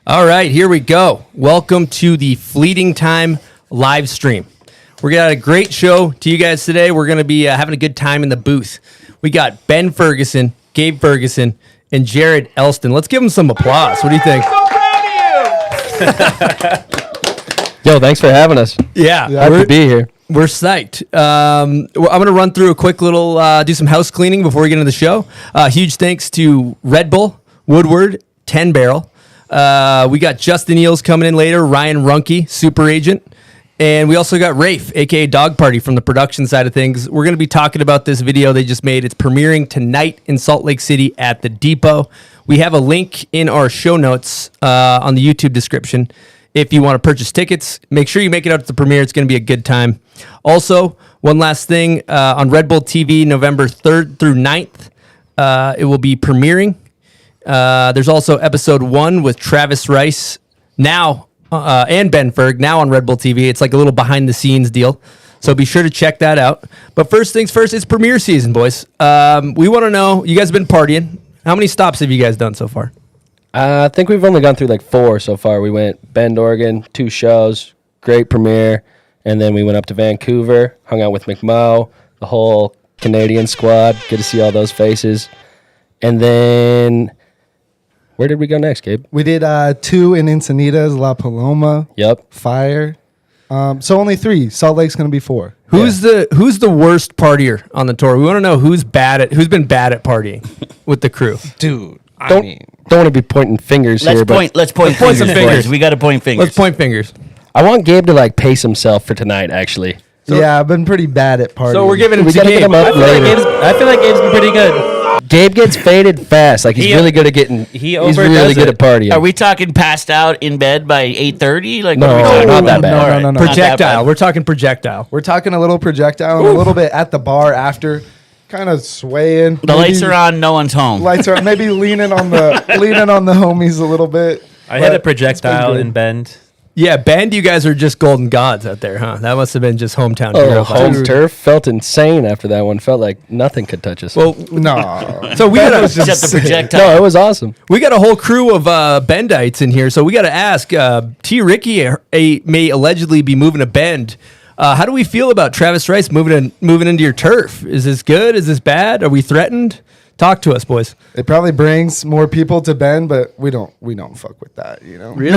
All right, here we go. Welcome to the Fleeting Time live stream. We're got a great show to you guys today. We're going to be having a good time in the booth. We got Ben Ferguson, Gabe Ferguson, and Jared Elston. Let's give them some applause. What do you think? I'm so proud of you. Yo, thanks for having us. Yeah, Happy to be here. We're psyched. I'm going to run through a quick little, do some house cleaning before we get into the show. Huge thanks to Red Bull, Woodward, 10 Barrel. We got Justin Eeles coming in later, Ryan Runke, super agent. And we also got Rafe, a.k.a. Dog Party, from the production side of things. We're going to be talking about this video they just made. It's premiering tonight in Salt Lake City at the Depot. We have a link in our show notes on the YouTube description. If you want to purchase tickets, make sure you make it out to the premiere. It's going to be a good time. Also, one last thing, on Red Bull TV, November 3rd through 9th, it will be premiering. There's also episode 1 with Travis Rice now and Ben Ferg now on Red Bull TV. It's like a little behind the scenes deal. So be sure to check that out. But first things first, it's premiere season, boys. We want to know, you guys have been partying. How many stops have you guys done so far? I think we've only gone through like 4 so far. We went Bend, Oregon, 2 shows, great premiere. And then we went up to Vancouver, hung out with McMo, the whole Canadian squad. Good to see all those faces. And then, where did we go next, Gabe? We did 2 in Encinitas, La Paloma. Yep. Fire. So only 3. Salt Lake's going to be 4. Who's the worst partier on the tour? We want to know who's been bad at partying with the crew. Dude, Don't want to be pointing fingers here, but Let's point some fingers. fingers. Boys. We got to point fingers. Let's point fingers. I want Gabe to like pace himself for tonight, actually. yeah, I've been pretty bad at partying. So we're giving it We to gotta get Gabe. him up later. I feel like Gabe's been pretty good. Gabe gets faded fast. Like he's really good at getting. He He's overdoes really good it. at partying. Are we talking passed out in bed by 8:30? Like, No, what are we talking not about? that bad. All No, right. no, no. Not that Projectile. bad. We're talking projectile. We're talking a little projectile and a little bit at the bar after, kind of swaying. The lights are on. No one's home. Lights are maybe leaning on the homies a little bit. I hit a but projectile good. in Bend. Yeah, Bend, you guys are just golden gods out there, huh? That must have been just hometown Oh, hero. home Dude. turf felt insane after that one. Felt like nothing could touch us. Well, No. so we got Except the projectile. no, it was awesome. we got a whole crew of Bendites in here, so we got to ask. T. Ricky may allegedly be moving to Bend. How do we feel about Travis Rice moving into your turf? Is this good? Is this bad? Are we threatened? Talk to us, boys. It probably brings more people to Bend, but we don't fuck with that, you know. Really?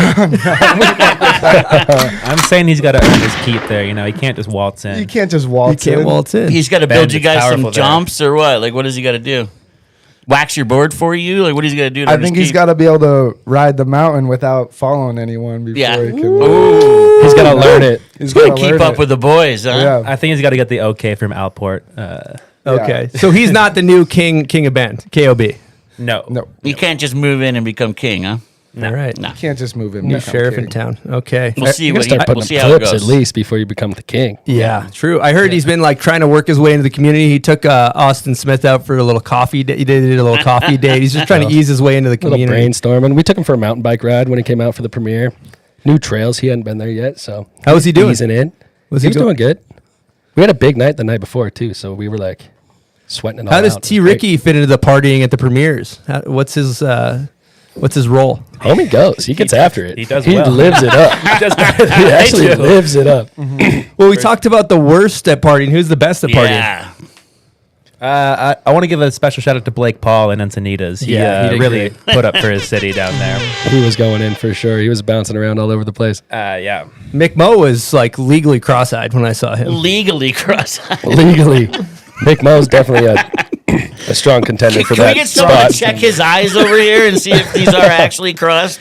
I'm saying he's got to earn his keep there. You know, he can't just waltz in. You can't just You waltz can't in. waltz in. He's got to Bend build you is guys some powerful there. jumps or what? Like, what does he got to do? Wax your board for you? Like, what is he got to do? I think he's got to be able to ride the mountain without following anyone before Yeah. he can. Ooh. He's got to learn it. He's Gotta gotta keep learn up it. with the boys, huh? Yeah. I think he's got to get the okay from Alport. Okay, so he's not the new king of Bend, KOB. No. No, You can't just move in and become king, huh? All right, No. you can't just move him. new sheriff in town. Okay. We'll see You what gotta start we'll putting see up how it clips goes. at least before you become the king. Yeah, true. I heard he's been like trying to work his way into the community. He took Austin Smith out for a little coffee. He did a little coffee date. He's just trying to ease his way into the Little community. brainstorming. We took him for a mountain bike ride when he came out for the premiere. New trails. He hadn't been there yet, so How was he doing? Easing in. Was he he was go- doing good. We had a big night the night before too, so we were like sweating it all How does out. It T. was great. Ricky fit into the partying at the premieres? What's his role? Homie goes. He gets after it. he does He well. lives it up. He does better than He I actually do. lives it up. Well, we talked about the worst at partying. Who's the best at partying? Yeah. I want to give a special shout out to Blake Paul and Encinitas. He, Yeah, he did really great. put up for his city down there. He was going in for sure. He was bouncing around all over the place. Yeah. Mick Mo was like legally cross-eyed when I saw him. Legally cross. Legally, Big Mo's definitely a strong contender for Can we that get someone spot. to check his eyes over here and see if these are actually crossed?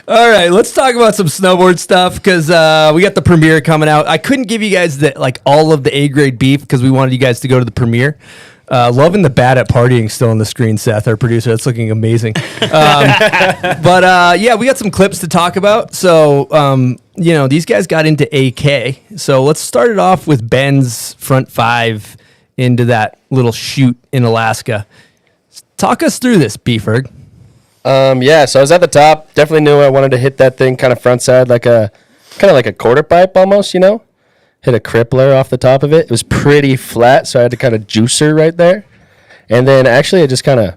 All right, let's talk about some snowboard stuff because we got the premiere coming out. I couldn't give you guys all of the A-grade beef because we wanted you guys to go to the premiere. Loving the bad at partying still on the screen, Seth, our producer. That's looking amazing. But yeah, we got some clips to talk about. So, these guys got into AK. So let's start it off with Ben's front 5 into that little chute in Alaska. Talk us through this, B-Ferg. Yeah, so I was at the top. Definitely knew I wanted to hit that thing kind of front side, like a quarter pipe almost, Hit a crippler off the top of it. It was pretty flat, so I had to kind of juicer right there. And then actually I just kind of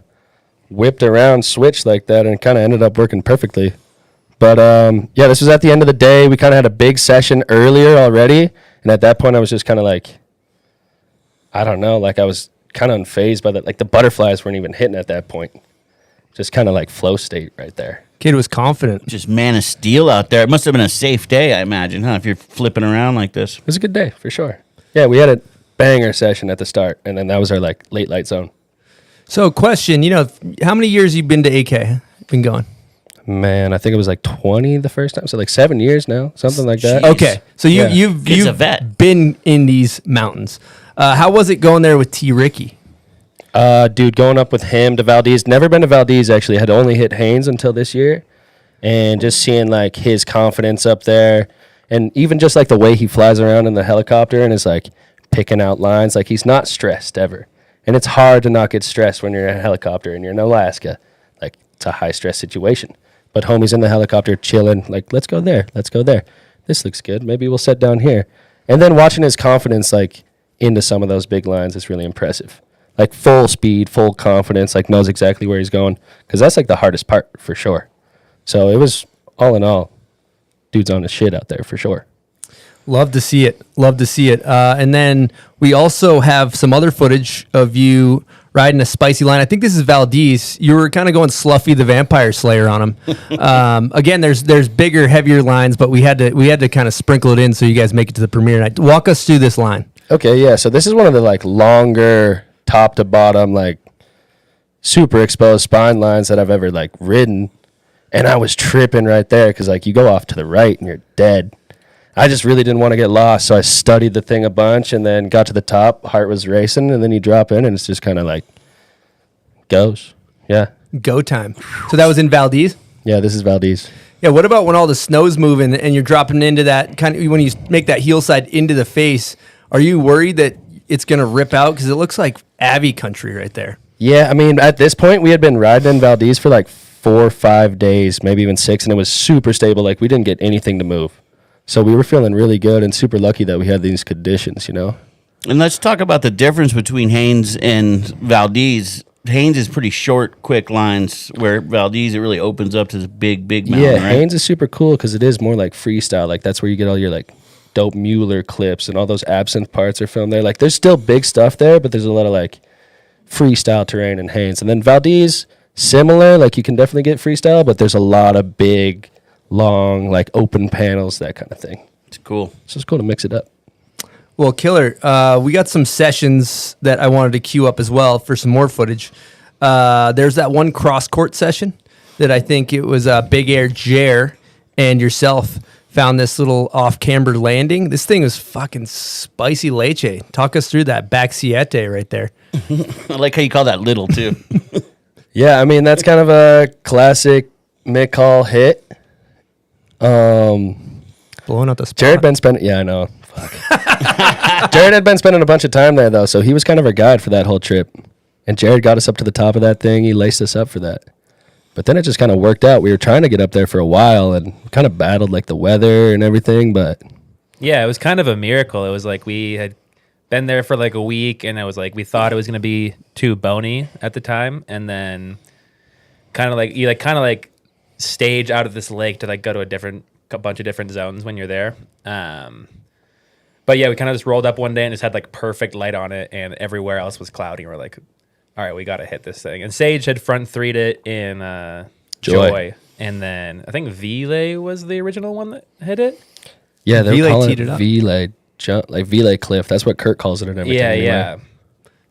whipped around, switched like that, and it kind of ended up working perfectly. But yeah, this was at the end of the day. We kind of had a big session earlier already, and at that point, I was just kind of like, I don't know, like I was kind of unfazed by that. Like the butterflies weren't even hitting at that point. Just kind of like flow state right there. Kid was confident. Just man of steel out there. It must have been a safe day, I imagine, huh? If you're flipping around like this. It was a good day for sure. Yeah, we had a banger session at the start, and then that was our like late light zone. So, question, how many years you been to AK? Been going? Man, I think it was like 20 the first time, so like 7 years now, something like that. Jeez. Okay, so you've Kid's a vet. been in these mountains. How was it going there with T. Ricky? Dude, going up with him to Valdez. Never been to Valdez, actually. Had only hit Haynes until this year. And just seeing, like, his confidence up there. And even just, like, the way he flies around in the helicopter and is, like, picking out lines. Like, he's not stressed ever. And it's hard to not get stressed when you're in a helicopter and you're in Alaska. Like, it's a high-stress situation. But homie's in the helicopter chilling, like, let's go there, let's go there. This looks good. Maybe we'll sit down here. And then watching his confidence, like, into some of those big lines is really impressive. Like, full speed, full confidence, like, knows exactly where he's going. Because that's, like, the hardest part, for sure. So it was, all in all, dude's on his shit out there, for sure. Love to see it. Love to see it. And then we also have some other footage of you riding a spicy line. I think this is Valdez. You were kind of going Sluffy the Vampire Slayer on him. Again, there's bigger, heavier lines, but we had to kind of sprinkle it in so you guys make it to the premiere night. Walk us through this line. Okay, yeah. So this is one of the, like, longer, top to bottom, like, super exposed spine lines that I've ever, like, ridden. And I was tripping right there because, like, you go off to the right and you're dead. I just really didn't want to get lost, so I studied the thing a bunch and then got to the top. Heart was racing, and then you drop in, and it's just kind of like goes. Yeah. Go time. So that was in Valdez? Yeah, this is Valdez. Yeah, what about when all the snow's moving and you're dropping into that kind of, when you make that heel side into the face, are you worried that it's going to rip out? Because it looks like Abbey country right there. Yeah, I mean, at this point, we had been riding in Valdez for like 4 or 5 days, maybe even 6, and it was super stable. Like, we didn't get anything to move. So we were feeling really good and super lucky that we had these conditions, And let's talk about the difference between Haynes and Valdez. Haynes is pretty short, quick lines, where Valdez, it really opens up to this big mountain, Yeah, right? Haynes is super cool because it is more like freestyle. Like, that's where you get all your, like, dope Mueller clips and all those absinthe parts are filmed there. Like, there's still big stuff there, but there's a lot of, like, freestyle terrain in Haynes. And then Valdez, similar. Like, you can definitely get freestyle, but there's a lot of big, long, like, open panels, that kind of thing. It's cool. So it's cool to mix it up. Well, killer. We got some sessions that I wanted to queue up as well for some more footage. There's that one cross court session that I think it was Big Air Jer and yourself found this little off camber landing. This thing was fucking spicy leche. Talk us through that back siete right there. I like how you call that little, too. Yeah, I mean, that's kind of a classic Mick Hall hit. Blowing out the spot. Jared had been spending, yeah, I know. Fuck. Jared had been spending a bunch of time there, though, so he was kind of our guide for that whole trip. And Jared got us up to the top of that thing. He laced us up for that. But then it just kind of worked out. We were trying to get up there for a while and kind of battled, like, the weather and everything, but... Yeah, it was kind of a miracle. It was like we had been there for like a week, and it was like we thought it was going to be too bony at the time, and then kind of like stage out of this lake to like go to a bunch of different zones when you're there. But yeah, we kind of just rolled up one day and just had like perfect light on it, and everywhere else was cloudy. We're like, all right, we got to hit this thing. And Sage had front three'd it in Joy, and then I think Vile was the original one that hit it. Yeah, they're Vile calling teed it it up. Vile jump, like Vile cliff. That's what Kurt calls it and everything. Yeah, anyway. yeah.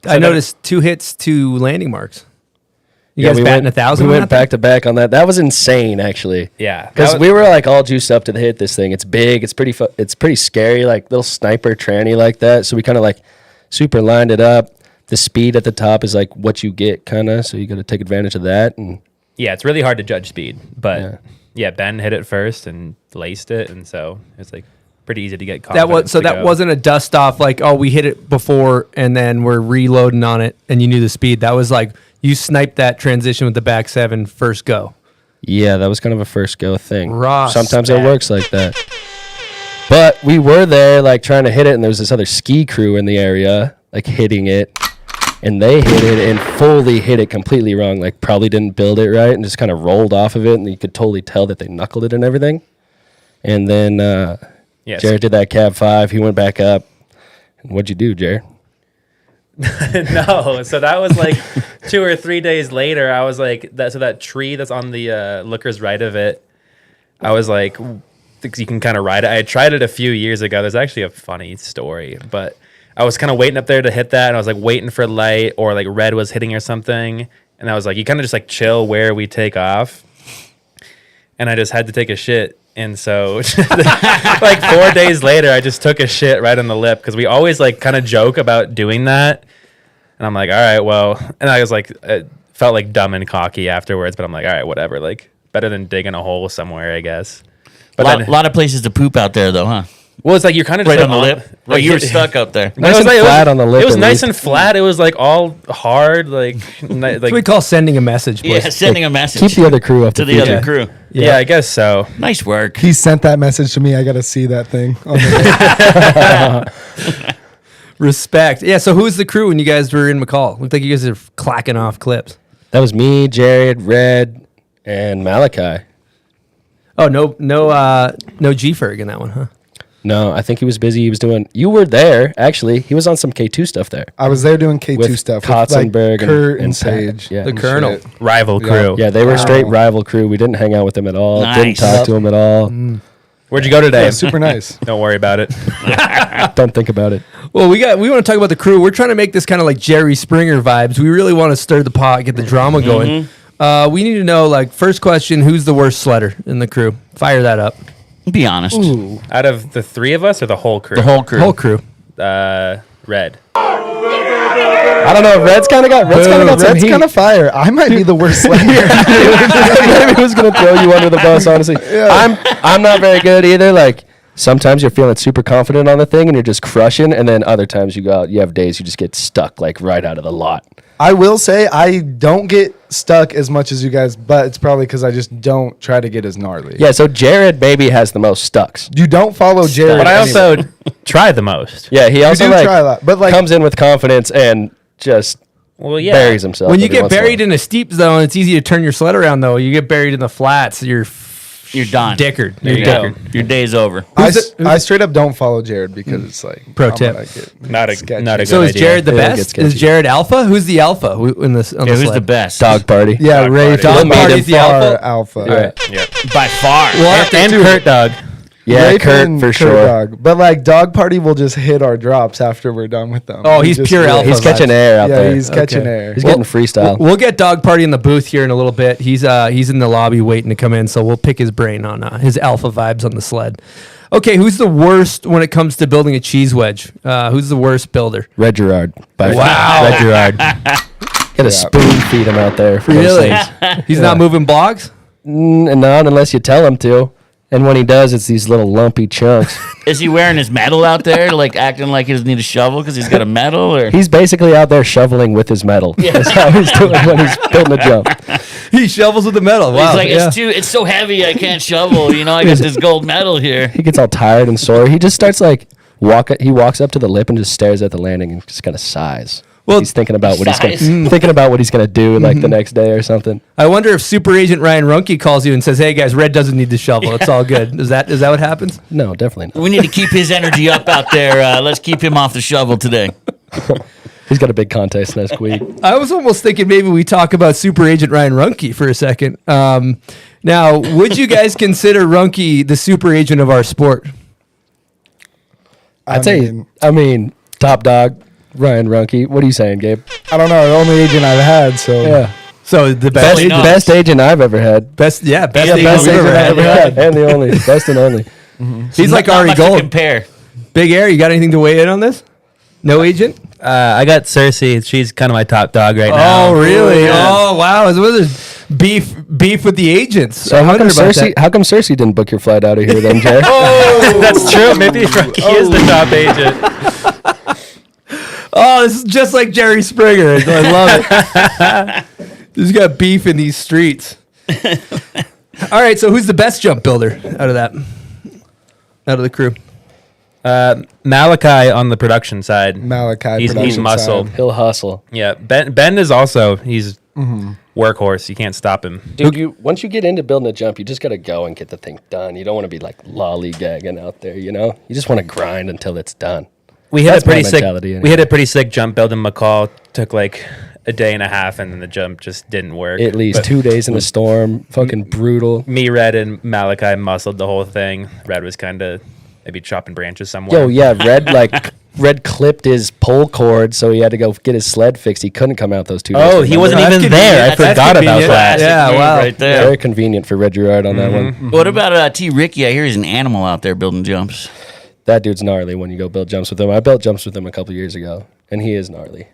I noticed 2 hits, 2 landing marks. You Yeah, guys we batting went, 1,000? We on went that back to back on that. That was insane, actually. Yeah, Because that we were like all juiced up to hit this thing. It's big. It's pretty scary. Like little sniper tranny like that. So we kind of like super lined it up. The speed at the top is like what you get, kind of. So you got to take advantage of that. And yeah, it's really hard to judge speed, but yeah, Ben hit it first and laced it, and so it's like pretty easy to get caught. That wasn't a dust off like, oh, we hit it before and then we're reloading on it and you knew the speed. That was like you sniped that transition with the back 7 first go. yeah, that was kind of a first go thing. Raw Sometimes spat. it works like that. But we were there like trying to hit it, and there was this other ski crew in the area like hitting it. and they hit it and fully hit it completely wrong. Like probably didn't build it right and just kind of rolled off of it, and you could totally tell that they knuckled it and everything. And then Yes. Jared did that cab 5. He went back up. And what'd you do, Jared? No, so that was like 2 or 3 days later. I was like, that tree that's on the looker's right of it, I was like, you can kind of ride it. I had tried it a few years ago. There's actually a funny story, but I was kind of waiting up there to hit that, and I was like waiting for light or like red was hitting or something, and I was like, you kind of just like chill where we take off, and I just had to take a shit. And so like 4 days later, I just took a shit right on the lip, because we always like kind of joke about doing that. And I'm like, all right, well, and I was like, it felt like dumb and cocky afterwards, but I'm like, all right, whatever. Like better than digging a hole somewhere, I guess. But A lot of places to poop out there, though, huh? well, it's like you're kind of Right just on the lip. Like you were stuck up there. Nice and flat on the lip It was at nice least. and flat. It was like all hard, like That's what we call sending a message, boys. Yeah, sending a message Keep the other crew up to to the feature. other crew. yeah, I guess so. Nice work. He sent that message to me. I got to see that thing. On the Respect. Yeah, so who's the crew when you guys were in McCall? Looked like you guys are clacking off clips. That was me, Jared, Red, and Malachi. Oh, no G Ferg in that one, huh? No, I think he was busy. He was doing. You were there, actually. He was on some K2 stuff there. I was there doing K2 With stuff. Kotzenberg with like Kurt and and Pat. Sage. Yeah. The and Colonel. shit. Rival Yeah. crew. Yeah, they were straight Wow. rival crew. We didn't hang out with them at all. Didn't Nice. talk to him at all. Where'd you go today? Yeah, super nice. Don't worry about it. Don't think about it. Well, we want to talk about the crew. We're trying to make this kind of like Jerry Springer vibes. We really want to stir the pot, get the drama going. We need to know, like, first question, who's the worst sledder in the crew? Fire that up. Be honest. Out of the three of us or the whole crew? The whole crew. Whole crew. Red. I don't know. Red's kind of got some Red's heat. kind of fire. I might be the worst sledder. Maybe who's gonna throw you under the bus? Honestly, I'm not very good either. Like sometimes you're feeling super confident on the thing and you're just crushing, and then other times you go out, you have days you just get stuck like right out of the lot. I will say I don't get stuck as much as you guys, but it's probably because I just don't try to get as gnarly. Yeah. So Jared maybe has the most stucks. You don't follow Jared. But I anyway. also try the most. Yeah. He also do like try a lot, but, like- comes in with confidence and just Well, yeah. buries himself. When you every get once in a buried while. in a steep zone, it's easy to turn your sled around, though. You get buried in the flats, you're done. dickered. There you go. Your day's over. I straight up don't follow Jared because it's like Pro I'm tip. gonna get Not a sketchy. not a good So is idea. Jared the Yeah, it gets best? sketchy. Is Jared alpha? Who's the alpha in this? On Yeah, the who's sled? the best? dog party. Yeah, Dog Ray party. Dog Phillips party's the far alpha? alpha. Yeah. By far. And Kurt Dog. Yeah, Ray Kurt and for sure. Dog. But like dog party will just hit our drops after we're done with them. Oh, He he's just pure will. alpha. He's catching air out Yeah, there. he's catching Okay. air. He's getting freestyle. We'll get Dog Party in the booth here in a little bit. He's in the lobby waiting to come in, so we'll pick his brain on his alpha vibes on the sled. Okay, who's the worst when it comes to building a cheese wedge? Who's the worst builder? Red Gerard. Wow. Red Gerard. Gotta spoon feed him out there. For those Really? things. He's not moving blocks? And not unless you tell him to. And when he does, it's these little lumpy chunks. Is he wearing his medal out there, like acting like he doesn't need a shovel because he's got a medal? Or He's basically out there shoveling with his metal. That's how he's doing when he's building a jump. He shovels with the metal. Wow. he's like, yeah. it's so heavy I can't shovel. You know, I got this gold medal here. He gets all tired and sore. He just starts like he walks up to the lip and just stares at the landing and just kind of sighs. Well, He's thinking about what sighs. thinking about what he's gonna do like the next day or something. I wonder if Super Agent Ryan Runke calls you and says, "Hey guys, Red doesn't need to shovel. It's all good." Is that what happens? No, definitely not. We need to keep his energy up out there. Let's keep him off the shovel today. He's got a big contest next week. I was almost thinking maybe we talk about Super Agent Ryan Runke for a second. Now, would you guys consider Runke the super agent of our sport? I'd say, top dog, Ryan Runke. What are you saying, Gabe? I don't know. The only agent I've had. So Yeah, So the best, Definitely not. best agent I've ever had. best Yeah, agent best we've agent ever I've had. ever had, and the only, best and only. He's like Not Ari much to Gold. compare. Big Air, you got anything to weigh in on this? No agent? I got Cersei. She's kind of my top dog right now. Oh, really? yeah. Oh, wow. So there's beef with the agents. So I how come wondered about Cersei? that. How come Cersei didn't book your flight out of here then, Jay? That's true. Maybe Runke is the top agent. Oh, this is just like Jerry Springer. I love it. He's got beef in these streets. All right, so who's the best jump builder out of that? Out of the crew? Malachi on the production side. Malachi. He's production muscle. side. He'll hustle. Yeah, Ben is also he's workhorse. You can't stop him. Dude, once you get into building a jump, you just got to go and get the thing done. You don't want to be like lollygagging out there, you know? You just want to grind until it's done. We hit That's a pretty my sick. mentality We anyway. hit a pretty sick jump build in McCall. Took like a day and a half, and then the jump just didn't work. At least But 2 days in a storm. Fucking brutal. me, Red, and Malachi muscled the whole thing. Red was kind of maybe chopping branches somewhere. Yo, yeah, Red clipped his pole cord, so he had to go get his sled fixed. He couldn't come out those 2 days. Oh, he remember? wasn't That's even there. I convenient. That's forgot about convenient. that. Yeah, Move wow. right there. Very convenient for Red Gerard on that one. What about T. Ricky? I hear he's an animal out there building jumps. That dude's gnarly when you go build jumps with him. I built jumps with him a couple years ago, and he is gnarly.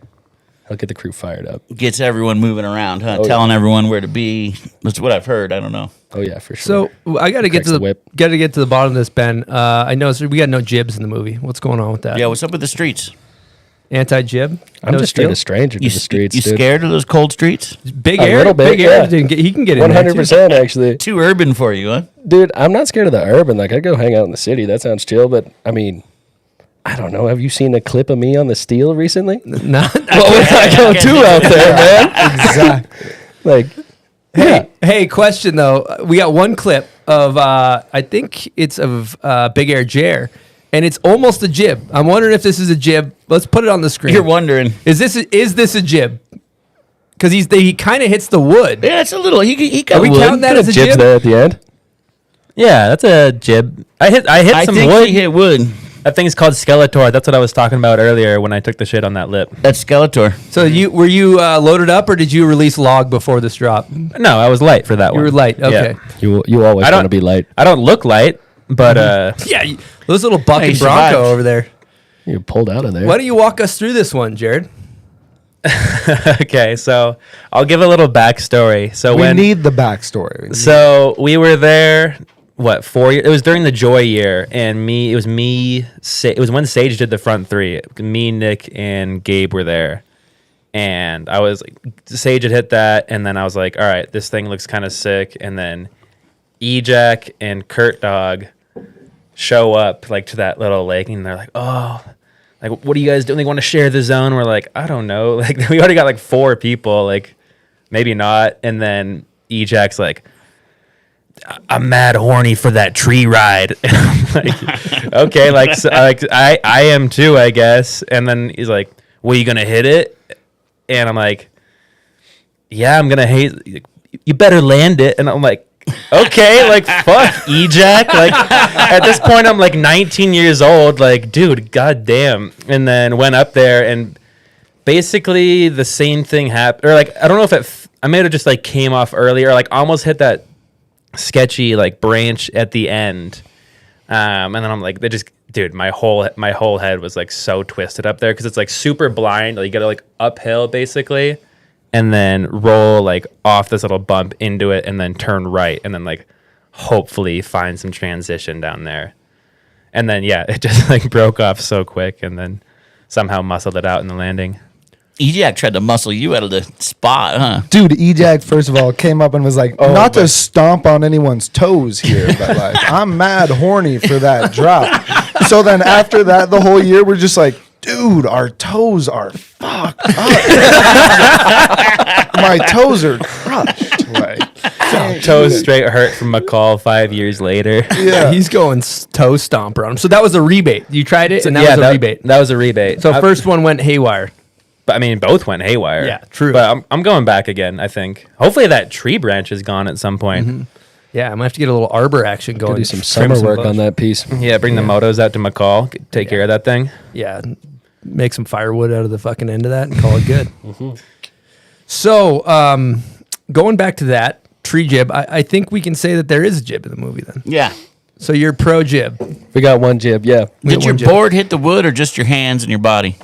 He'll get the crew fired up. Gets everyone moving around, huh? Oh, yeah. Telling everyone where to be. That's what I've heard. I don't know. Oh yeah, for sure. So I got to get Cracks to the the whip. got to get to the bottom of this, Ben. I know we got no jibs in the movie. What's going on with that? Yeah, what's up with the streets? Anti-jib. I'm No just straight steel? a stranger to You, the streets, you dude. scared of those cold streets? Big A air. little bit, Big air. yeah. He can get in there, too. 100% actually. Too urban for you, huh? Dude, I'm not scared of the urban. Like, I'd go hang out in the city. That sounds chill, but I mean, I don't know. Have you seen a clip of me on the steel recently? Not, What would I go do out there, man? Exactly. Like, Hey, question though. We got one clip of I think it's of Big Air Jer, and it's almost a jib. I'm wondering if this is a jib. Let's put it on the screen. You're wondering. Is this a jib? Because he kind of hits the wood. Yeah, it's a little. He got Are we wood. counting that as a jibs jib? there at the end. Yeah, that's a jib. I hit I some think wood. he hit wood. That thing's called Skeletor. That's what I was talking about earlier when I took the shit on that lip. That's Skeletor. So were you loaded up, or did you release log before this drop? You No, I was light for that one. were light. Okay. Yeah. You always I don't- want to be light. I don't look light, but Yeah, those little buck Hey, and you bronco survived. over there. You pulled out of there. Why don't you walk us through this one, Jared? okay. So I'll give a little backstory. So We when need the backstory. So we were there. What 4 years? It was during the Joy year, and it was when Sage did the front three. Me, Nick, and Gabe were there, and I was like, Sage had hit that, and then I was like, all right, this thing looks kind of sick, and then Ejack and Kurt Dog show up like to that little lake, and they're like, oh, like what are you guys doing? They want to share the zone. We're like, I don't know, like we already got like 4 people, like maybe not, and then Ejack's like, I'm mad horny for that tree ride. And I'm like, okay, like, so, like I am too, I guess. And then he's like, well, you gonna hit it? And I'm like, yeah, I'm gonna hate. You better land it. And I'm like, okay, like fuck, Ejack. Like at this point, I'm like 19 years old. Like, dude, goddamn. And then went up there, and basically the same thing happened. Or like, I don't know if I may have just like came off earlier, or like almost hit that sketchy like branch at the end, and then I'm like, they just, dude, my whole head was like so twisted up there because it's like super blind. Like, you gotta like uphill basically, and then roll like off this little bump into it, and then turn right, and then like hopefully find some transition down there, and then yeah, it just like broke off so quick, and then somehow muscled it out in the landing. Ejack tried to muscle you out of the spot, huh? Dude, Ejack, first of all, came up and was like, not to stomp on anyone's toes here, but like, I'm mad horny for that drop. So then after that, the whole year, we're just like, dude, our toes are fucked up. My toes are crushed. Like, can't Toes do it. straight hurt from McCall 5 years later. Yeah. He's going toe stomper on him. So that was a rebate. You tried it, and that was a rebate. That was a rebate. So first one went haywire. But I mean, both went haywire. Yeah, true. But I'm going back again, I think. Hopefully that tree branch is gone at some point. Yeah, I might have to get a little arbor action going. Do some trim summer work bush. on that piece. Yeah, bring the motos out to McCall. Take care of that thing. Yeah, make some firewood out of the fucking end of that and call it good. So, going back to that tree jib, I think we can say that there is a jib in the movie then. Yeah. So you're pro jib. We got one jib, yeah. We Did got your one jib. board hit the wood or just your hands and your body?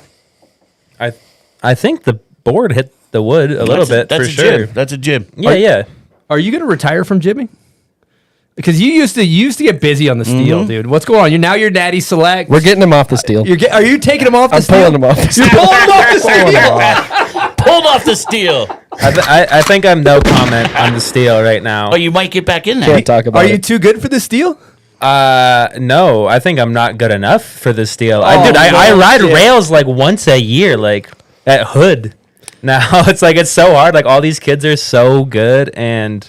I think the board hit the wood a little bit That's for a sure. jib. That's a jib. Yeah. Are you going to retire from jibbing? Because you used to get busy on the steel, dude. What's going on? You're Natty Select. We're getting him off the steel. Are you taking him off the I'm steel? pulling him off the You're steel. pulling him off the steel. Pulled off the steel. I think I'm no comment on the steel right now. Oh, you might get back in there. Can't talk about Are you it. too good for the steel? No, I think I'm not good enough for this deal. I no ride shit. rails like once a year, like at Hood. Now it's so hard. Like all these kids are so good, and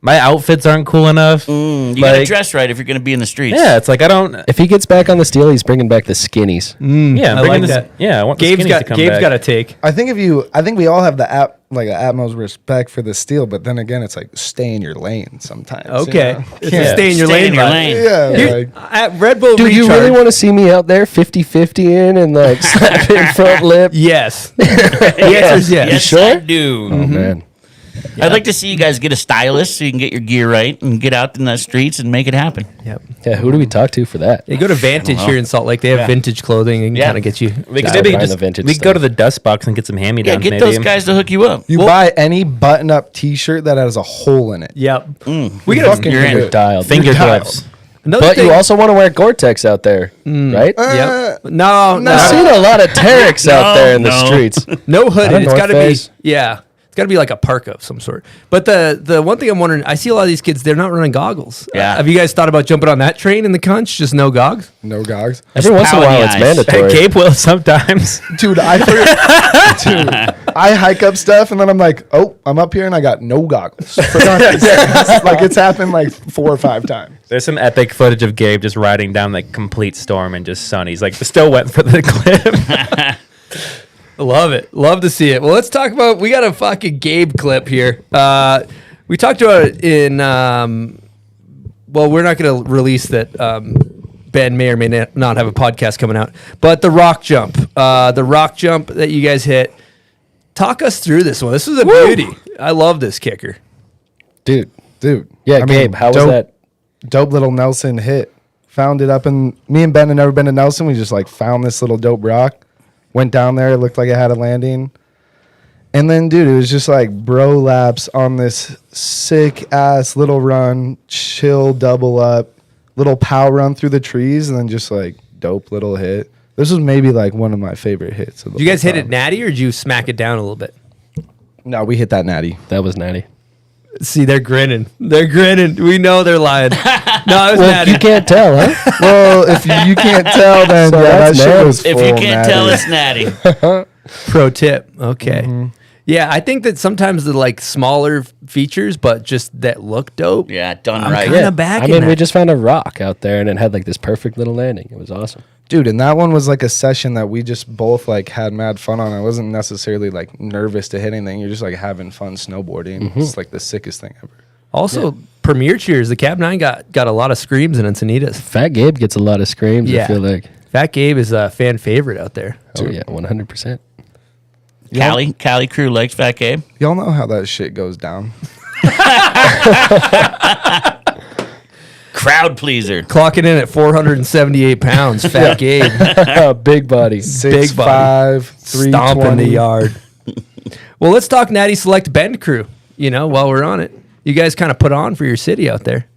my outfits aren't cool enough. You got to Like, dress right if you're going to be in the streets. yeah, it's like I don't. If he gets back on the steel, he's bringing back the skinnies. Yeah, I I'm bringing like this, that. Yeah, I want Gabe's the skinnies to come back. got a take. I think we all have the utmost respect for the steel, but then again, it's like stay in your lane sometimes. you Okay, know? it's Can't- a stay in your Stay lane. in your vibe. lane. Yeah, Here- like, at Red Bull Dude, you Recharge- really want to see me out there 50-50 in and like slapping front lip? Yes. The answer is yes. Yes, sure? I do. Oh, man. I'd like to see you guys get a stylist so you can get your gear right and get out in the streets and make it happen. Yep. Yeah, who do we talk to for that? You go to Vantage know. here in Salt Lake. They have Yeah. vintage clothing and Yeah. kind of get you. We could Start maybe buying just the vintage we could go stuff. to the dust box and get some hand me Yeah, downs. get those guys to hook you up. you buy any button-up T-shirt that has a hole in it. Yep. Mm. We gotta Fucking You're in. do You're it. dialed. Finger dialed. gloves. Another But thing, you also want to wear Gore-Tex out there, right? Yep. No, I've seen a lot of Terex out there in the no. streets. no hooded. Not a It's got to be North Face. It's got to be like a parka of some sort. But the one thing I'm wondering, I see a lot of these kids. They're not running goggles. Yeah. Have you guys thought about jumping on that train in the conch? Just no gogs. No gogs. Every once in a power in while, the it's eyes. mandatory. Gabe will sometimes. Dude, I hike up stuff and then I'm like, oh, I'm up here and I got no goggles. Forgot these things. Like it's happened like 4 or 5 times. There's some epic footage of Gabe just riding down like complete storm and just sun. He's like still went for the cliff. Love it. Love to see it. Well, let's talk about. We got a fucking Gabe clip here. We talked about it in. Well, we're not going to release that. Ben may or may not have a podcast coming out, but the rock jump that you guys hit. Talk us through this one. This was a beauty. I love this kicker. Dude. Yeah, I mean, Gabe, how was dope- that? Dope little Nelson hit. Found it up in. Me and Ben had never been to Nelson. We just like found this little dope rock. Went down there. It looked like it had a landing. And then, dude, it was just like bro laps on this sick ass little run, chill double up, little pow run through the trees, and then just like dope little hit. This was maybe like one of my favorite hits. Of the Did you guys whole hit it time. natty or did you smack it down a little bit? No, we hit that natty. That was natty. See, they're grinning. They're grinning. We know they're lying. No, it was Well, natty. you can't tell, huh? Well, if you can't tell, then So yeah, that that's shit natty. was If you full can't natty. tell, it's natty. Pro tip. Okay. Mm-hmm. Yeah, I think that sometimes the like smaller features, but just that look dope. Yeah, done I'm right. kinda back I in mean, we that. just found a rock out there and it had like this perfect little landing. It was awesome. Dude, and that one was like a session that we just both like had mad fun on. I wasn't necessarily like nervous to hit anything. You're just like having fun snowboarding. It's like the sickest thing ever. Also, Premier Cheers, the Cab 9 got a lot of screams in Encinitas. Fat Gabe gets a lot of screams, Yeah. I feel like. Fat Gabe is a fan favorite out there. Oh, yeah, 100%. Cali crew likes Fat Gabe. Y'all know how that shit goes down. Crowd pleaser. Clocking in at 478 pounds, Fat Gabe. Big body. Big body. 6'5", 320. Stomping the yard. Well, let's talk Natty Select Bend crew, while we're on it. You guys kind of put on for your city out there.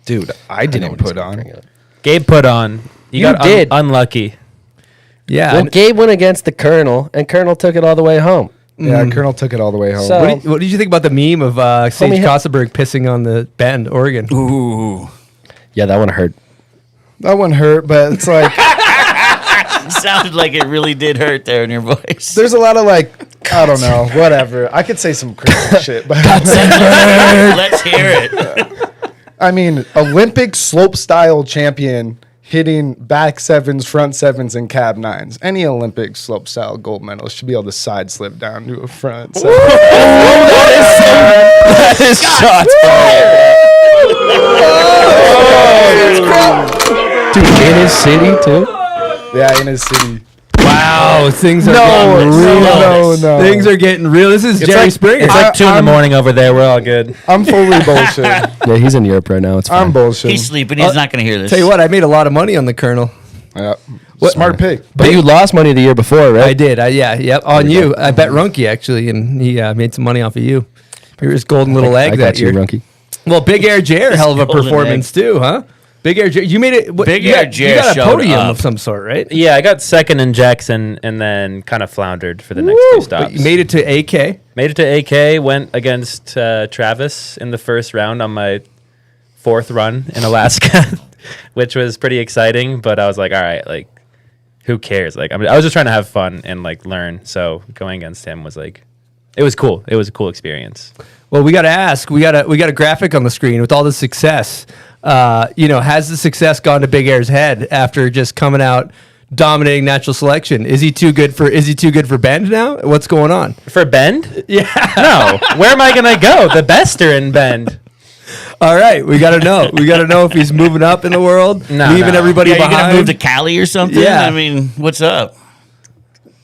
Dude, I didn't put on. Gabe put on. You got did. unlucky. Yeah. Well, and- Gabe went against the Colonel, and Colonel took it all the way home. Yeah, Colonel took it all the way home. So- what did you think about the meme of Sage Homie, Kossenberg pissing on the Bend, Oregon? Ooh. Yeah, that one hurt. that one hurt, but it's like Sounded like it really did hurt there in your voice. there's a lot of like I don't know, whatever. I could say some crazy shit, but Let's hear it. I mean, Olympic slope style champion hitting back sevens, front sevens, and cab nines. Any Olympic slope style gold medalist should be able to side slip down to a front. So. Dude, in his city, too? Yeah, in his city. Wow, things are No, getting real. no. Things are getting real. This is Jerry like- Springer. It's like 2 in the I'm- morning over there. We're all good. I'm fully bullshit. Yeah, he's in Europe right now. It's fine. I'm bullshit. He's sleeping. He's not going to hear this. Tell you what, I made a lot of money on the Colonel. Yeah. Smart pick. But you lost money the year before, right? I did. Yep. On you. I bet Runke actually, and he made some money off of you. He was golden little egg I that got you, year. Runke. Well, Big Air Jer, hell of a golden performance too, huh? Big Air Jer, you made it. Big you Air got- Jer you got a showed podium up. of some sort, right? Yeah, I got second in Jackson and then kind of floundered for the next 2 stops. But you made it to AK. Made it to AK, went against Travis in the first round on my 4th run in Alaska. which was pretty exciting. But I was like, all right, like, who cares? Like, I was just trying to have fun and like learn. So going against him was like, it was cool. It was a cool experience. Well, we got to ask. We got a graphic on the screen with all the success. Has the success gone to Big Air's head after just coming out dominating natural selection? Is he too good for Bend now? What's going on? For Bend? Yeah. No. Where am I gonna go? The best are in Bend. All right, we got to know. We got to know if he's moving up in the world, leaving everybody Yeah, you behind. gonna move to Cali or something? Yeah. I mean, what's up?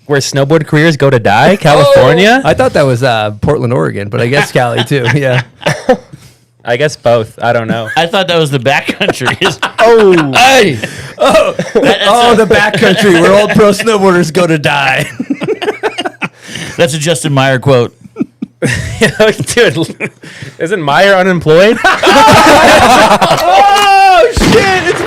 Where snowboard careers go to die? California? I thought that was Portland, Oregon, but I guess Cali too. Yeah. I guess both. I don't know. I thought that was the backcountry. Oh, hey. The backcountry where old pro snowboarders go to die. That's a Justin Meyer quote. Dude, isn't Meyer unemployed? Oh shit! It's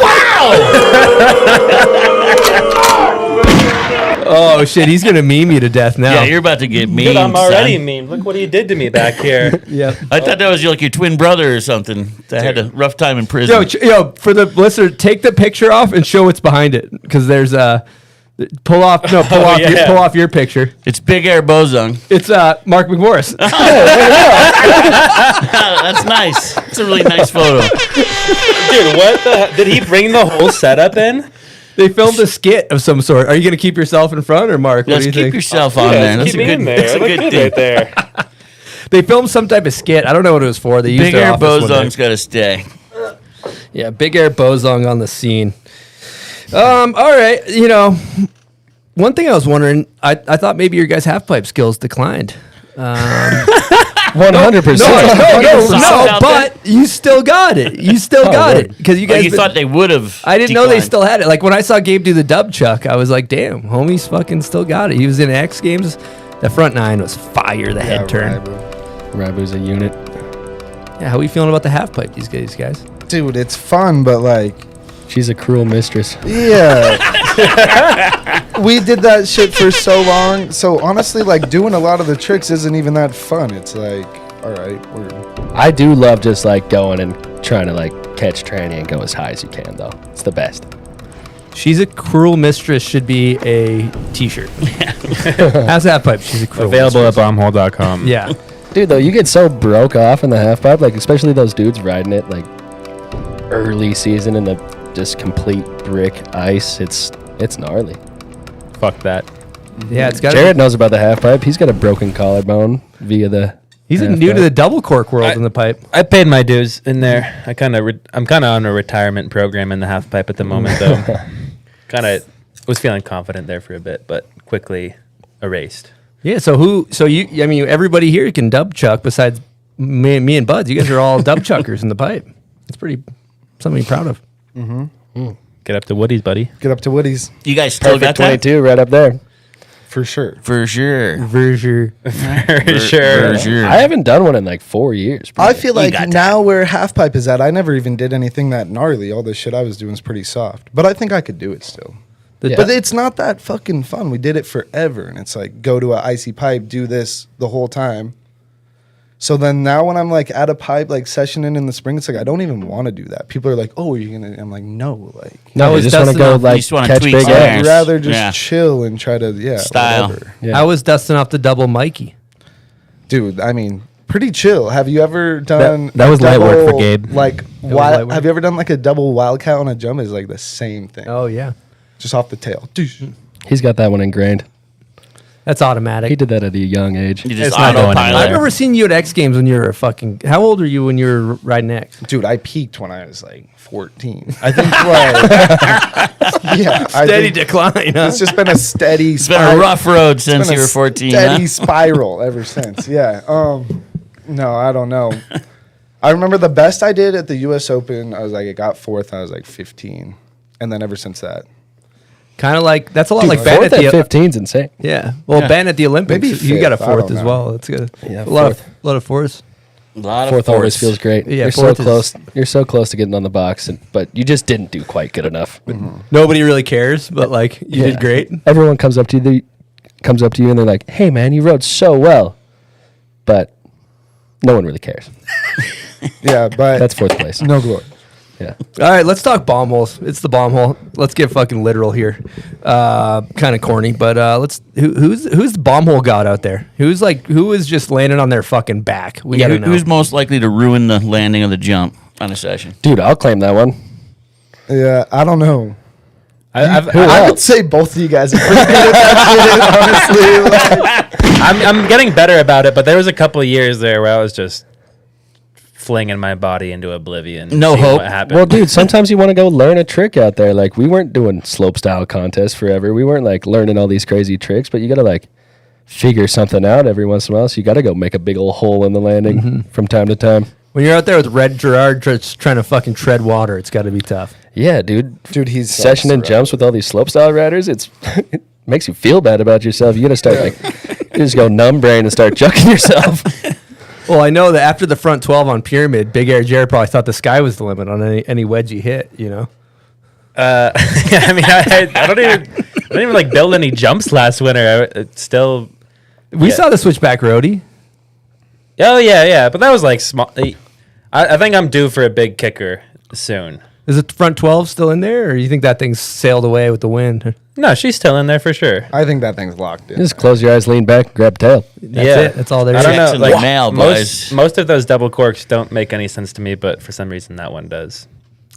Oh shit! He's gonna meme you to death now. Yeah, you're about to get memed. Dude, I'm already son. memed. Look what he did to me back here. Yeah. I thought that was like your twin brother or something that had a rough time in prison. Yo, for the listener, take the picture off and show what's behind it, because there's pull off your picture. It's Big Air Bozung. It's Mark McMorris. That's nice. It's a really nice photo. Dude, what the? Did he bring the whole setup in? They filmed a skit of some sort. Are you gonna keep yourself in front, or Mark? What Just do you keep think? yourself on there. That's keep a me good. in there. That's a Look good good thing. right there. They filmed some type of skit. I don't know what it was for. They used Big their Air office one day. Bozung's got to stay. Yeah, Big Air Bozung on the scene. All right, one thing I was wondering, I thought maybe your guys' half pipe skills declined. 100%. No, but you still got it. You still got it because you Oh, guys. you thought they would have. I didn't know they still had it. Like when I saw Gabe do the dub chuck, I was like, "Damn, homie's fucking still got it." He was in X Games. The front nine was fire. The head turn. Rabu's a unit. Yeah, how are we feeling about the half pipe these guys? Dude, it's fun, but like, She's a cruel mistress. yeah. We did that shit for so long. So honestly, like doing a lot of the tricks isn't even that fun. It's like, all right, I do love just like going and trying to like catch tranny and go as high as you can though. It's the best. She's a cruel mistress should be a T-shirt. How's that pipe? She's a cruel Available mistress. at bombhole.com. Yeah. Dude, though, you get so broke off in the half pipe, like especially those dudes riding it like early season in the just complete brick ice. It's gnarly. Fuck that. Yeah, it's got. Jared knows about the half pipe. He's got a broken collarbone via the. He's half new to pipe. the double cork world in the pipe. I paid my dues in there. I'm kind of on a retirement program in the half pipe at the moment, though. Kind of was feeling confident there for a bit, but quickly erased. Yeah. So everybody here can dub chuck besides me and Buds. You guys are all dub chuckers in the pipe. It's pretty something to be proud of. Get up to Woody's, buddy. get up to Woody's You guys still Perfect got that? 22 right up there. for sure. For sure. Verger. For sure. For sure. I haven't done one in like 4 years. I feel like got now where half pipe is at, I never even did anything that gnarly. All the shit I was doing is pretty soft, but I think I could do it still. Yeah. But it's not that fucking fun. We did it forever, and it's like go to an icy pipe, do this the whole time. So then now when I'm like at a pipe like sessioning in the spring, it's like I don't even want to do that. People are like, "Oh, are you gonna?" I'm like, "No, like No, How I was just want to Dustin go off? You like just wanna catch tweak big some air. air. I'd rather just Yeah. chill and try to Style. whatever. Yeah. How was dusting off the double Mikey? Dude, I mean, pretty chill. Have you ever done that was a light work for double, Gabe. Like was light work. have you ever done like a double wildcat on a jump? Is like the same thing. Oh yeah, Just off the tail. He's got that one ingrained. that's automatic. He did that at a young age. You just It's not going autopilot. I remember seeing you at X Games when you were fucking. How old were you when you were riding X? Dude, I peaked when I was like 14. I think like yeah, I Steady think decline. Huh? it's just been a steady It's been a rough road since you were 14. Steady Huh? spiral ever since. Yeah. No, I don't know. I remember the best I did at the US Open, I got fourth, I was like 15. And then ever since that. Kind of like that's a lot Dude, like Ben Fourth at at the 15 is insane. yeah. Well, Yeah. Ben at the Olympics, Maybe you got a fifth, I fourth don't as know. well. That's good. Yeah, a lot fourth. of fourths. A lot of Fourth always force. feels great. Yeah, You're so fourth is- close. You're so close to getting on the box, but you just didn't do quite good enough. Nobody really cares, but like you Yeah. did great. Everyone comes up to you, and they're like, "Hey, man, you rode so well," but no one really cares. Yeah, but That's fourth place. no glory. Yeah. All right, let's talk bomb holes. It's the bomb hole. Let's get fucking literal here. Kind of corny, but let's. Who's the bomb hole god out there? Who is just landing on their fucking back? We gotta know. Who's most likely to ruin the landing of the jump on a session? Dude, I'll claim that one. Yeah, I don't know. Who I would else? say both of you guys are pretty good at that shit, honestly. Like, I'm getting better about it, but there was a couple of years there where I was just flinging my body into oblivion. No seeing hope. What happened. Well, dude, sometimes you want to go learn a trick out there. Like, we weren't doing slope style contests forever. We weren't like learning all these crazy tricks, but you got to like figure something out every once in a while. So you got to go make a big old hole in the landing from time to time. When you're out there with Red Gerard just trying to fucking tread water, it's got to be tough. Yeah, dude. dude, he's Session and jumps with all these slope style riders. It makes you feel bad about yourself. You got to start like, you just go numb brain and start jucking yourself. Well, I know that after the front 12 on Pyramid, Big Air Jared probably thought the sky was the limit on any wedge he hit, you know? I mean, I don't even like build any jumps last winter. We saw the switchback roadie. Oh yeah, but that was like small. I think I'm due for a big kicker soon. Is it the front 12 still in there, or you think that thing's sailed away with the wind? No, she's still in there for sure. I think that thing's locked in. Just close your eyes, lean back, grab tail. That's Yeah. it. That's all there I is. don't know. Checks in Like the mail, boys. most of those double corks don't make any sense to me, but for some reason that one does.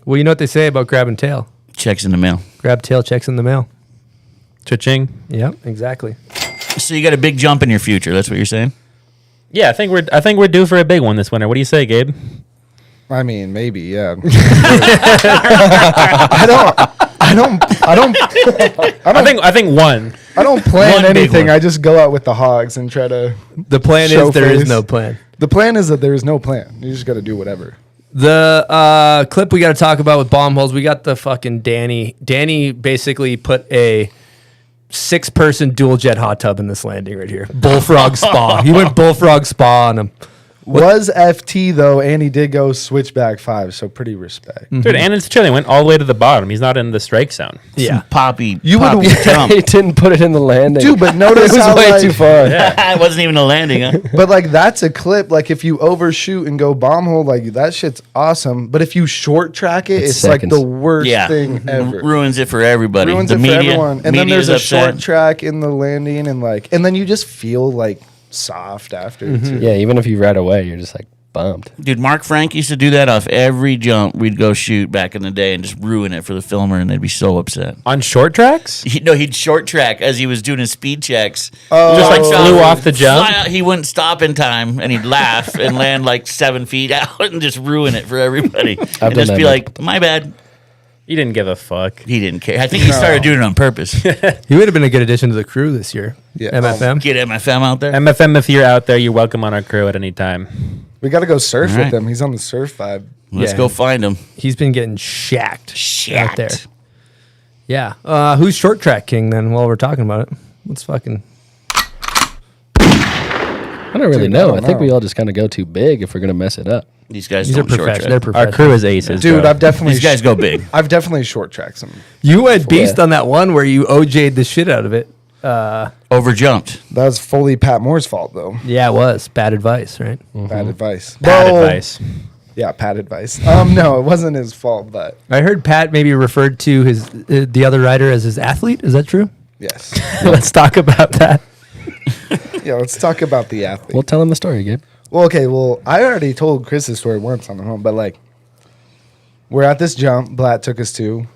Well, you know what they say about grabbing tail. Checks in the mail. Grab tail, checks in the mail. Cha-ching. Yep, exactly. So you got a big jump in your future. That's what you're saying? Yeah, I think we're due for a big one this winter. What do you say, Gabe? I mean, maybe, yeah. I think one. don't plan One big anything. one. I just go out with the hogs and try to. The plan Show is there is face. no plan. The plan is that there is no plan. You just got to do whatever. The clip we got to talk about with bomb holes, we got the fucking Danny. Danny basically put a 6-person dual jet hot tub in this landing right here. Bullfrog spa. He went bullfrog spa on him. Was FT though, and he did go switchback 5, so pretty respect. Dude, and it's chilling. Went all the way to the bottom. He's not in the strike zone. Yeah. Poppy. You would- poppy jump. He didn't put it in the landing. Dude, but notice it was how, way like- too far. It wasn't even a landing, huh? But like that's a clip. Like if you overshoot and go bomb hole, like that shit's awesome. But if you short track it, It's it's like seconds. the worst Yeah. thing ever. Ruins it for everybody. Ruins the it media, for everyone. And then media's there's a upset. short track in the landing, and then you just feel like soft after. Too. Yeah, even if you ride away, you're just like bummed. Dude, Mark Frank used to do that off every jump. We'd go shoot back in the day and just ruin it for the filmer, and they'd be so upset. On short tracks? He'd short track as he was doing his speed checks. Just like Stop. flew off the jump? Fly out. He wouldn't stop in time, and he'd laugh and land like 7 feet out and just ruin it for everybody. And done just that be much. like, my bad. You didn't give a fuck. He didn't care. I think he started doing it on purpose. He would have been a good addition to the crew this year. Yeah. MFM. Get MFM out there. MFM, if you're out there, you're welcome on our crew at any time. We got to go surf All right. with him. He's on the surf vibe. Let's Yeah. go find him. He's been getting shacked out there. Shacked. Yeah. Who's short track king then while we're talking about it? Let's fucking. I don't really Dude, I know. don't I think know. we all just kind of go too big if we're going to mess it up. These guys These are don't short professional. They're track. Our professional. crew is aces. Dude, bro. I've definitely These guys go big. I've definitely short tracked some. You went beast Yeah. on that one where you OJ'd the shit out of it. Overjumped. That was fully Pat Moore's fault though. Yeah, it was. Bad advice, right? Bad advice. Bad Well, advice. Yeah, Pat advice. No, it wasn't his fault, but I heard Pat maybe referred to his the other rider as his athlete. Is that true? yes. Let's talk about that. Yeah, let's talk about the athlete. Well, tell him the story, Gabe. Well, okay. Well, I already told Chris's story once on the home, but like, we're at this jump. Blatt took us to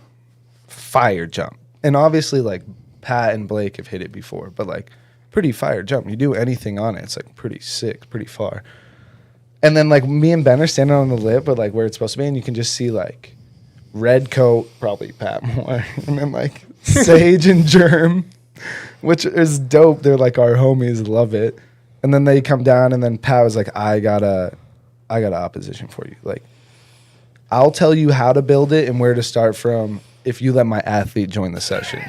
fire jump, and obviously, like Pat and Blake have hit it before, but like, pretty fire jump. You do anything on it, it's like pretty sick, pretty far. And then like me and Ben are standing on the lip, but like where it's supposed to be, and you can just see like red coat, probably Pat Moore, and then like Sage and Germ, which is dope. They're like our homies, love it. And then they come down, and then Pat was like, I got a opposition for you. Like, I'll tell you how to build it and where to start from if you let my athlete join the session.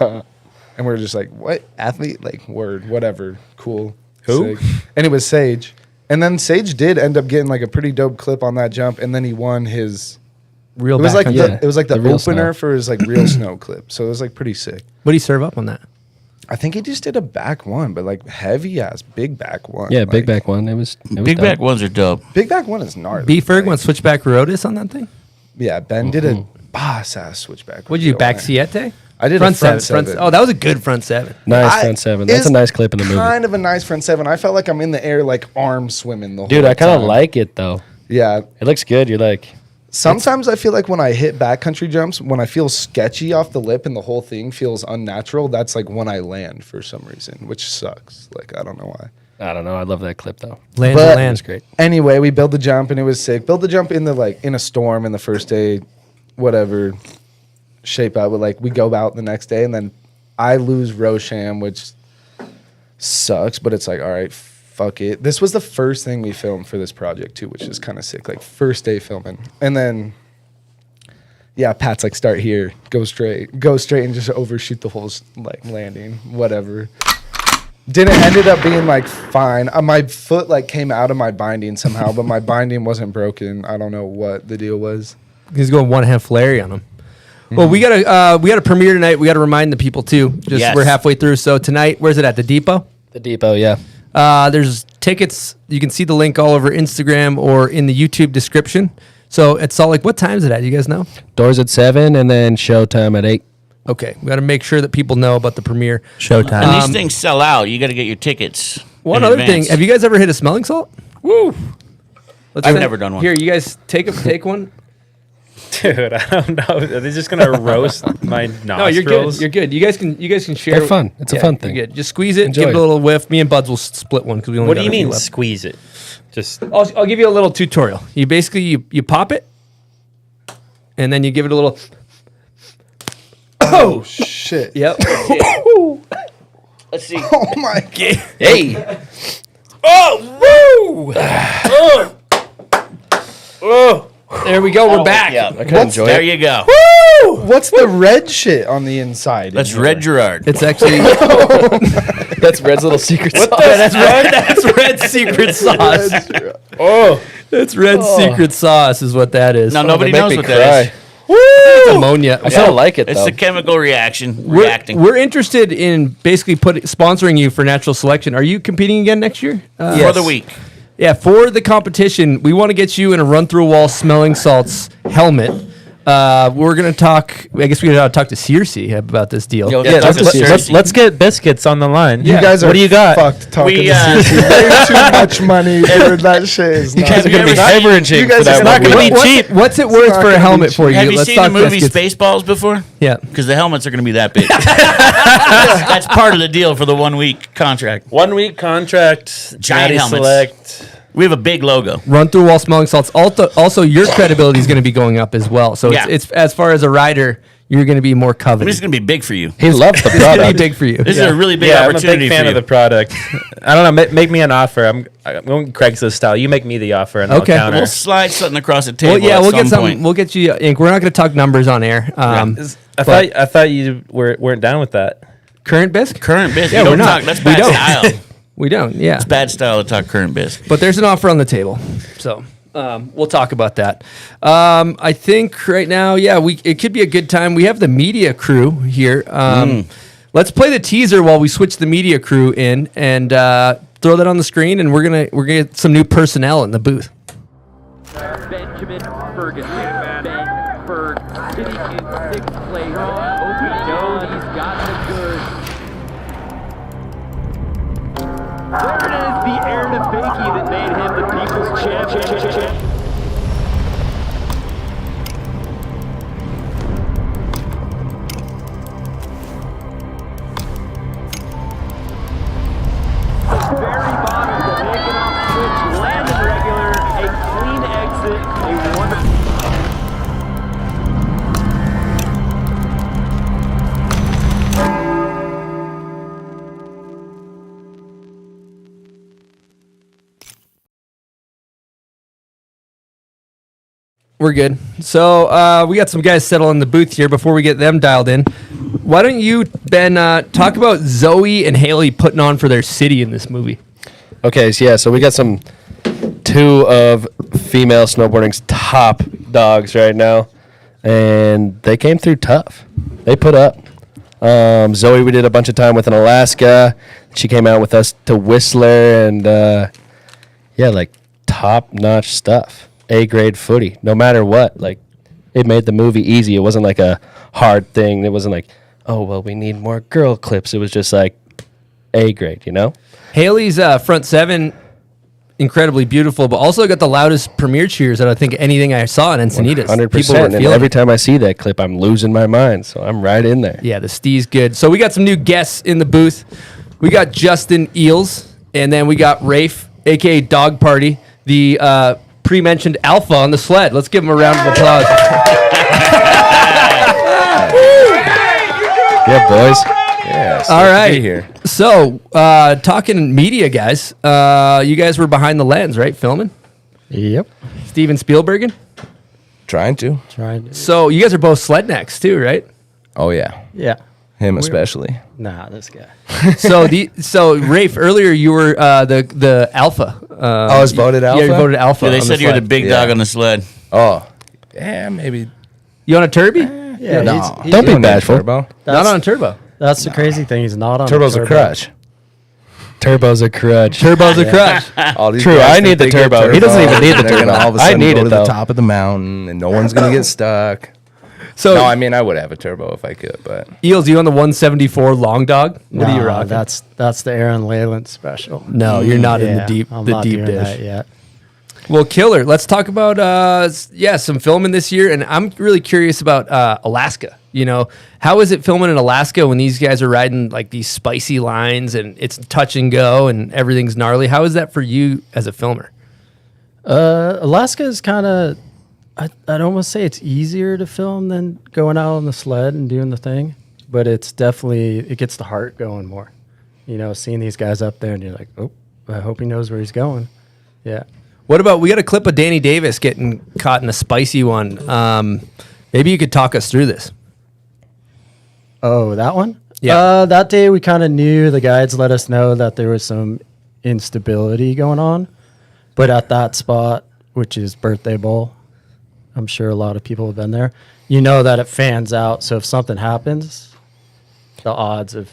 And we're just like, what? Athlete? Like, word, whatever. Cool. Who? Sick. And it was Sage. And then Sage did end up getting like a pretty dope clip on that jump, and then he won his. Real. It was like backcountry. the the real opener snow. for his like real snow clip. So it was like pretty sick. What do you serve up on that? I think he just did a back one, but like heavy ass big back one. Yeah, like, big back one. It was Big dope. back ones are dope. Big back one is gnarly. B Ferg like, went switchback Rotis on that thing. Ben did a boss ass switchback. What'd you do, back man. siete? I did Front a front seven. seven. Oh, that was a good front seven. Nice front seven. That's a nice clip in the movie. Kind of a nice front seven. I felt like I'm in the air, like arm swimming the whole Dude, I kind of time. like it though. Yeah. It looks good. You're like, Sometimes I feel like when I hit backcountry jumps, when I feel sketchy off the lip and the whole thing feels unnatural, that's like when I land for some reason, which sucks. Like, I don't know why. I don't know. I love that clip though. Land But- to land. It's great. Anyway, we built the jump and it was sick. Built the jump in in a storm in the first day, whatever shape out. But like we go out the next day and then I lose Rosham, which sucks. But it's like, all right, fuck it. This was the first thing we filmed for this project too, which is kind of sick. Like first day filming, and then yeah, Pat's like start here, go straight, and just overshoot the whole like landing, whatever. Ended up being like fine. My foot like came out of my binding somehow, but my binding wasn't broken. I don't know what the deal was. He's going one half Larry on him. Well, we got a premiere tonight. We got to remind the people too. Just Yes. we're halfway through. So tonight, where's it at? The Depot. The Depot, yeah. There's tickets. You can see the link all over Instagram or in the YouTube description. So it's all like, what time is it at? You guys know? Doors at 7 and then showtime at 8. Okay, we got to make sure that people know about the premiere. Showtime. And these things sell out. You got to get your tickets. One in other advance. thing, have you guys ever hit a smelling salt? Woo! Let's I've send- never done one. Here, you guys take one. Dude, I don't know. Are they just gonna roast my nostrils? No, you're good. You're good. You guys can share. They're fun. It's a fun thing. You're good. Just squeeze it. Enjoy Give it a it. little whiff. Me and Buds will split one because we only. What got do you a few mean left. squeeze it? Just I'll give you a little tutorial. You basically you pop it, and then you give it a little. Oh shit! Yep. Let's see. Oh my god! Hey! There we go. We're back. Yeah. I can enjoy There it. you go. What's the red shit on the inside? That's in here? Red Gerard. It's actually That's Red's little secret sauce. that's red secret sauce. Oh! That's red secret sauce is what that is. Now nobody They make knows me what that is. It's ammonia. I kind of like it It's though. the chemical reaction We're, reacting. we're interested in basically sponsoring you for natural selection. Are you competing again next year? For the week. Yeah, for the competition, we want to get you in a run through a wall smelling salts helmet. We're gonna talk. I guess we gotta talk to Circe about this deal. Yo, Yeah, talk to let's Cersei. get biscuits on the line. You guys are What do you got? fucked talking We, to Circe. Way too much money for that shit. Is not. guys are gonna be hemorrhaging You guys for that are one. not gonna week. be cheap. What's it worth not for a gonna be helmet cheap. for you? Have you Let's seen talk the movie biscuits. Spaceballs before? Yeah. Because the helmets are going to be that big. that's part of the deal for the 1 week contract. 1 week contract. Giant Natty helmets. Select. We have a big logo. Run through wall smelling salts. Also, your credibility is going to be going up as well. So Yeah. it's as far as a rider, you're going to be more This coveted. is going to be big for you. He loved the It's going to be product. big for you. This is a really big Yeah, I'm a opportunity big fan for of you. the product. I don't know. Make me an offer. I'm going Craigslist style. You make me the offer, and Okay. I'll counter. We'll slide something across the table. Well, yeah, at we'll some get some. point. We'll get you ink. We're not going to talk numbers on air. I thought you weren't down with that. Current bisc? Current biz. Yeah, you we're don't not. talk. That's We bad don't. style. We don't. Yeah. It's bad style to talk current biz. But there's an offer on the table, so we'll talk about that. I think right now, yeah, it could be a good time. We have the media crew here. Let's play the teaser while we switch the media crew in and throw that on the screen, and we're gonna get some new personnel in the booth. Benjamin Ferguson. Ben Ferguson sitting in 6th place. Opie knows he's got the goods. There it is, the air to Fakey that made him the people's champion. The very bottom, the naked off switch, landed regular, a clean exit, a wonderful. We're good. So we got some guys settled in the booth here before we get them dialed in. Why don't you, Ben, talk about Zoe and Haley putting on for their city in this movie? Okay, so we got two of female snowboarding's top dogs right now, and they came through tough. They put up. Zoe, we did a bunch of time with in Alaska. She came out with us to Whistler, and like top-notch stuff. A-grade footy, no matter what. Like, it made the movie easy. It wasn't like a hard thing. It wasn't like, oh, well, we need more girl clips. It was just like A grade, you know? Haley's front seven, incredibly beautiful, but also got the loudest premiere cheers out of I think anything I saw in Encinitas. 100%. People were And feeling every it. time I see that clip, I'm losing my mind. So I'm right in there. Yeah, the Stee's good. So we got some new guests in the booth. We got Justin Eeles, and then we got Rafe, aka Dog Party, the pre-mentioned alpha on the sled. Let's give him a round of applause. Yeah, boys. Yeah. All right. Here. So, talking media, guys. You guys were behind the lens, right? Filming? Yep. Steven Spielbergin? Trying to. Trying to. So, you guys are both sled necks, too, right? Oh yeah. Yeah. Him especially. Nah, this guy. So Rafe, earlier you were the alpha. I was voted Yeah, you alpha? voted alpha. Yeah, they on said you're the sled. big Yeah. dog on the sled. Oh. Yeah, maybe. You on a Turby? Yeah. No. he's- Don't be You need bashful. Turbo. Not on a turbo. That's the crazy thing. He's not on Turbo's a turbo. crutch. Turbo's a crutch. Turbo's a crutch. All these True, guys I think need the they get turbo. He doesn't even need the and they're gonna turbo. all of a I sudden need go it, to though. the top of the mountain, and no one's gonna get stuck. So, No, I mean I would have a turbo if I could, but Eels, you on the 174 long dog? What are you Nah, rocking? That's the Aaron Leyland special. No, you're not in Yeah, the deep I'm the not deep doing dish. that yet. Well, killer. Let's talk about some filming this year, and I'm really curious about Alaska. You know, how is it filming in Alaska when these guys are riding like these spicy lines and it's touch and go and everything's gnarly? How is that for you as a filmer? Alaska is kind of, I'd almost say it's easier to film than going out on the sled and doing the thing, but it's definitely, it gets the heart going more. You know, seeing these guys up there and you're like, oh, I hope he knows where he's going. Yeah. What about, we got a clip of Danny Davis getting caught in a spicy one. Maybe you could talk us through this. Oh, that one? Yeah. That day we kind of knew, the guides let us know that there was some instability going on. But at that spot, which is Birthday Bowl, I'm sure a lot of people have been there, you know that it fans out. So if something happens, the odds of...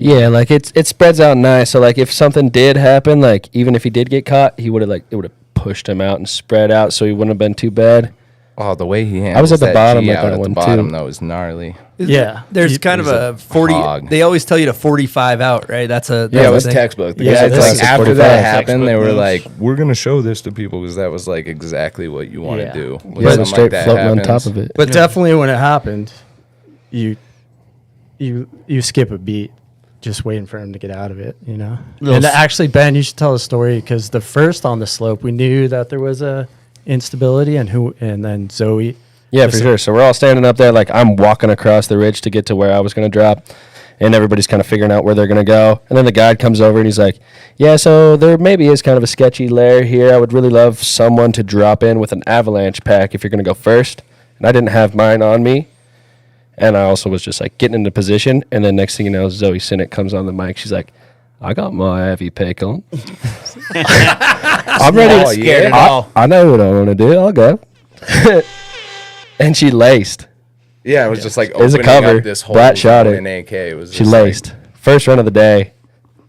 Yeah, like it spreads out nice. So like if something did happen, like even if he did get caught, he would have it would have pushed him out and spread out, so he wouldn't have been too bad. oh, the way he handles I was at the that bottom G of out that at one, the bottom too. though is gnarly. Yeah. There's You- kind of he's a a 40. hog. They always tell you to 45 out, right? That's a Yeah, it that's was the thing. textbook. The Yeah, guys, this like is after 45. that happened, they Textbook were moves. like, "We're gonna show this to people," because that was like exactly what you want to Yeah. do. When Yeah, something straight like that floating on happens. top of it. But definitely when it happened, you skip a beat just waiting for him to get out of it, you know? And actually, Ben, you should tell a story, because the first on the slope, we knew that there was a instability, and then Zoe. Yeah, for sure. So we're all standing up there, like I'm walking across the ridge to get to where I was going to drop, and everybody's kind of figuring out where they're going to go. And then the guide comes over and he's like, yeah, so there maybe is kind of a sketchy layer here. I would really love someone to drop in with an avalanche pack if you're going to go first. And I didn't have mine on me. And I also was just like getting into position. And then next thing you know, Zoe Sinnott comes on the mic. She's like, I got my heavy pick on. I'm ready. Oh, yeah. At all. I know what I want to do. I'll go. And she laced. Yeah, it was just like It was a opening cover. up this whole Brat shot zone it. in AK. It was She just like- laced. First run of the day.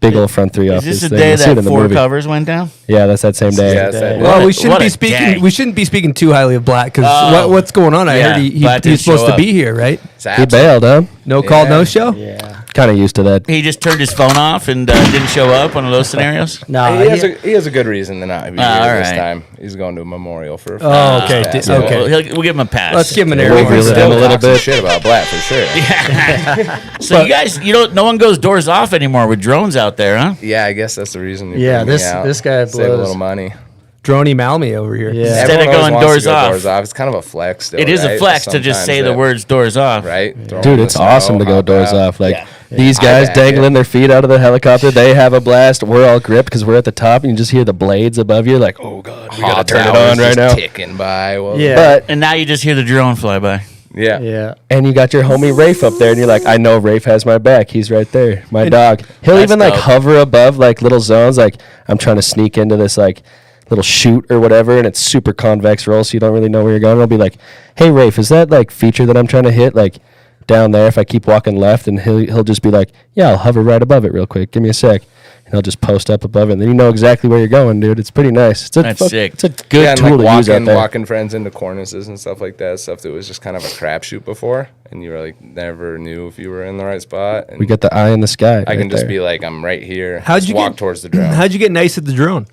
Big old front three off Is this this the thing. day You'll see it that in the 4 movie. covers went down? Yeah, that's that same day. Yeah, it's that- Well, What we a- shouldn't what be a speaking. day. We shouldn't be speaking too highly of Black because Oh. what's going on? I Yeah, heard Black he's didn't supposed show to up. be here, right? It's He absent. bailed, huh? No call, no Yeah. show. Yeah. Kind of used to that. He just turned his phone off and didn't show up on those scenarios? Nah, He has a good reason to not be Ah, here all this right. time. He's going to a memorial for a friend. Oh, okay. His Di- dad. okay. We'll give him a pass. Let's give him an air We'll horn. reel it Still in a little talk some bit. shit about Black for sure. So you guys, no one goes doors off anymore with drones out there, huh? Yeah, I guess that's the reason. you Yeah, bring me this- out. this guy Save a blows. little money. Droney Malmy over here. Yeah. Instead of Everyone always going wants to doors go off. It's kind of a flex. Still, It is a right? flex to just Sometimes say the that- words doors off. right. Throw 'em Dude, in the it's awesome to snow, go hop doors out. off. Like Yeah. these I guys back dangling it. their feet out of the helicopter, they have a blast. We're all gripped because we're at the top, and you just hear the blades above you. Like, oh god, we gotta Hop turn it hours on right just now. Ticking by. Well, Yeah. But And now you just hear the drone fly by. yeah. Yeah. and you got your homie Rafe up there, and you're like, I know Rafe has my back. He's right there, my dog. He'll That's even like dope. hover above like little zones. Like I'm trying to sneak into this like little chute or whatever, and it's super convex roll, so you don't really know where you're going. I'll be like, hey Rafe, is that like feature that I'm trying to hit like down there if I keep walking left? And he'll just be like, yeah, I'll hover right above it real quick. Give me a sec. And and he'll just post up above it, and then you know exactly where you're going, dude. It's pretty nice. That's sick. It's a good and tool like to use out there. walking friends into cornices and stuff like that. Stuff that was just kind of a crapshoot before, and you were like never knew if you were in the right spot. And We got the eye in the sky. I can just there. be like, I'm right here. How'd Just you walk get- towards the drone? How'd you get nice at the drone?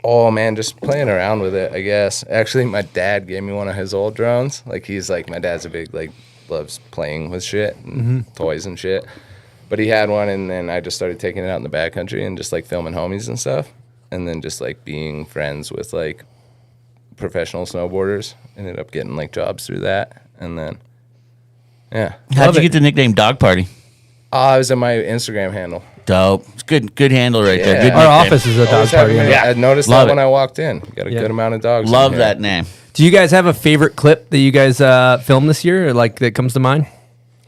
Oh man, just playing around with it, I guess. Actually, my dad gave me one of his old drones. Like he's like, my dad's a big like loves playing with shit and toys and shit. But he had one, and then I just started taking it out in the backcountry and just like filming homies and stuff, and then just like being friends with like professional snowboarders. Ended up getting like jobs through that, and then yeah. How'd you get the nickname Dog Party? I was in my Instagram handle. Dope. It's good handle right there. Yeah. Good Our nickname. office is a dog Always party. having- I noticed Love that when it. I walked in. Got a Yeah. good amount of dogs. in Love here. that name. Do you guys have a favorite clip that you guys filmed this year, or like that comes to mind?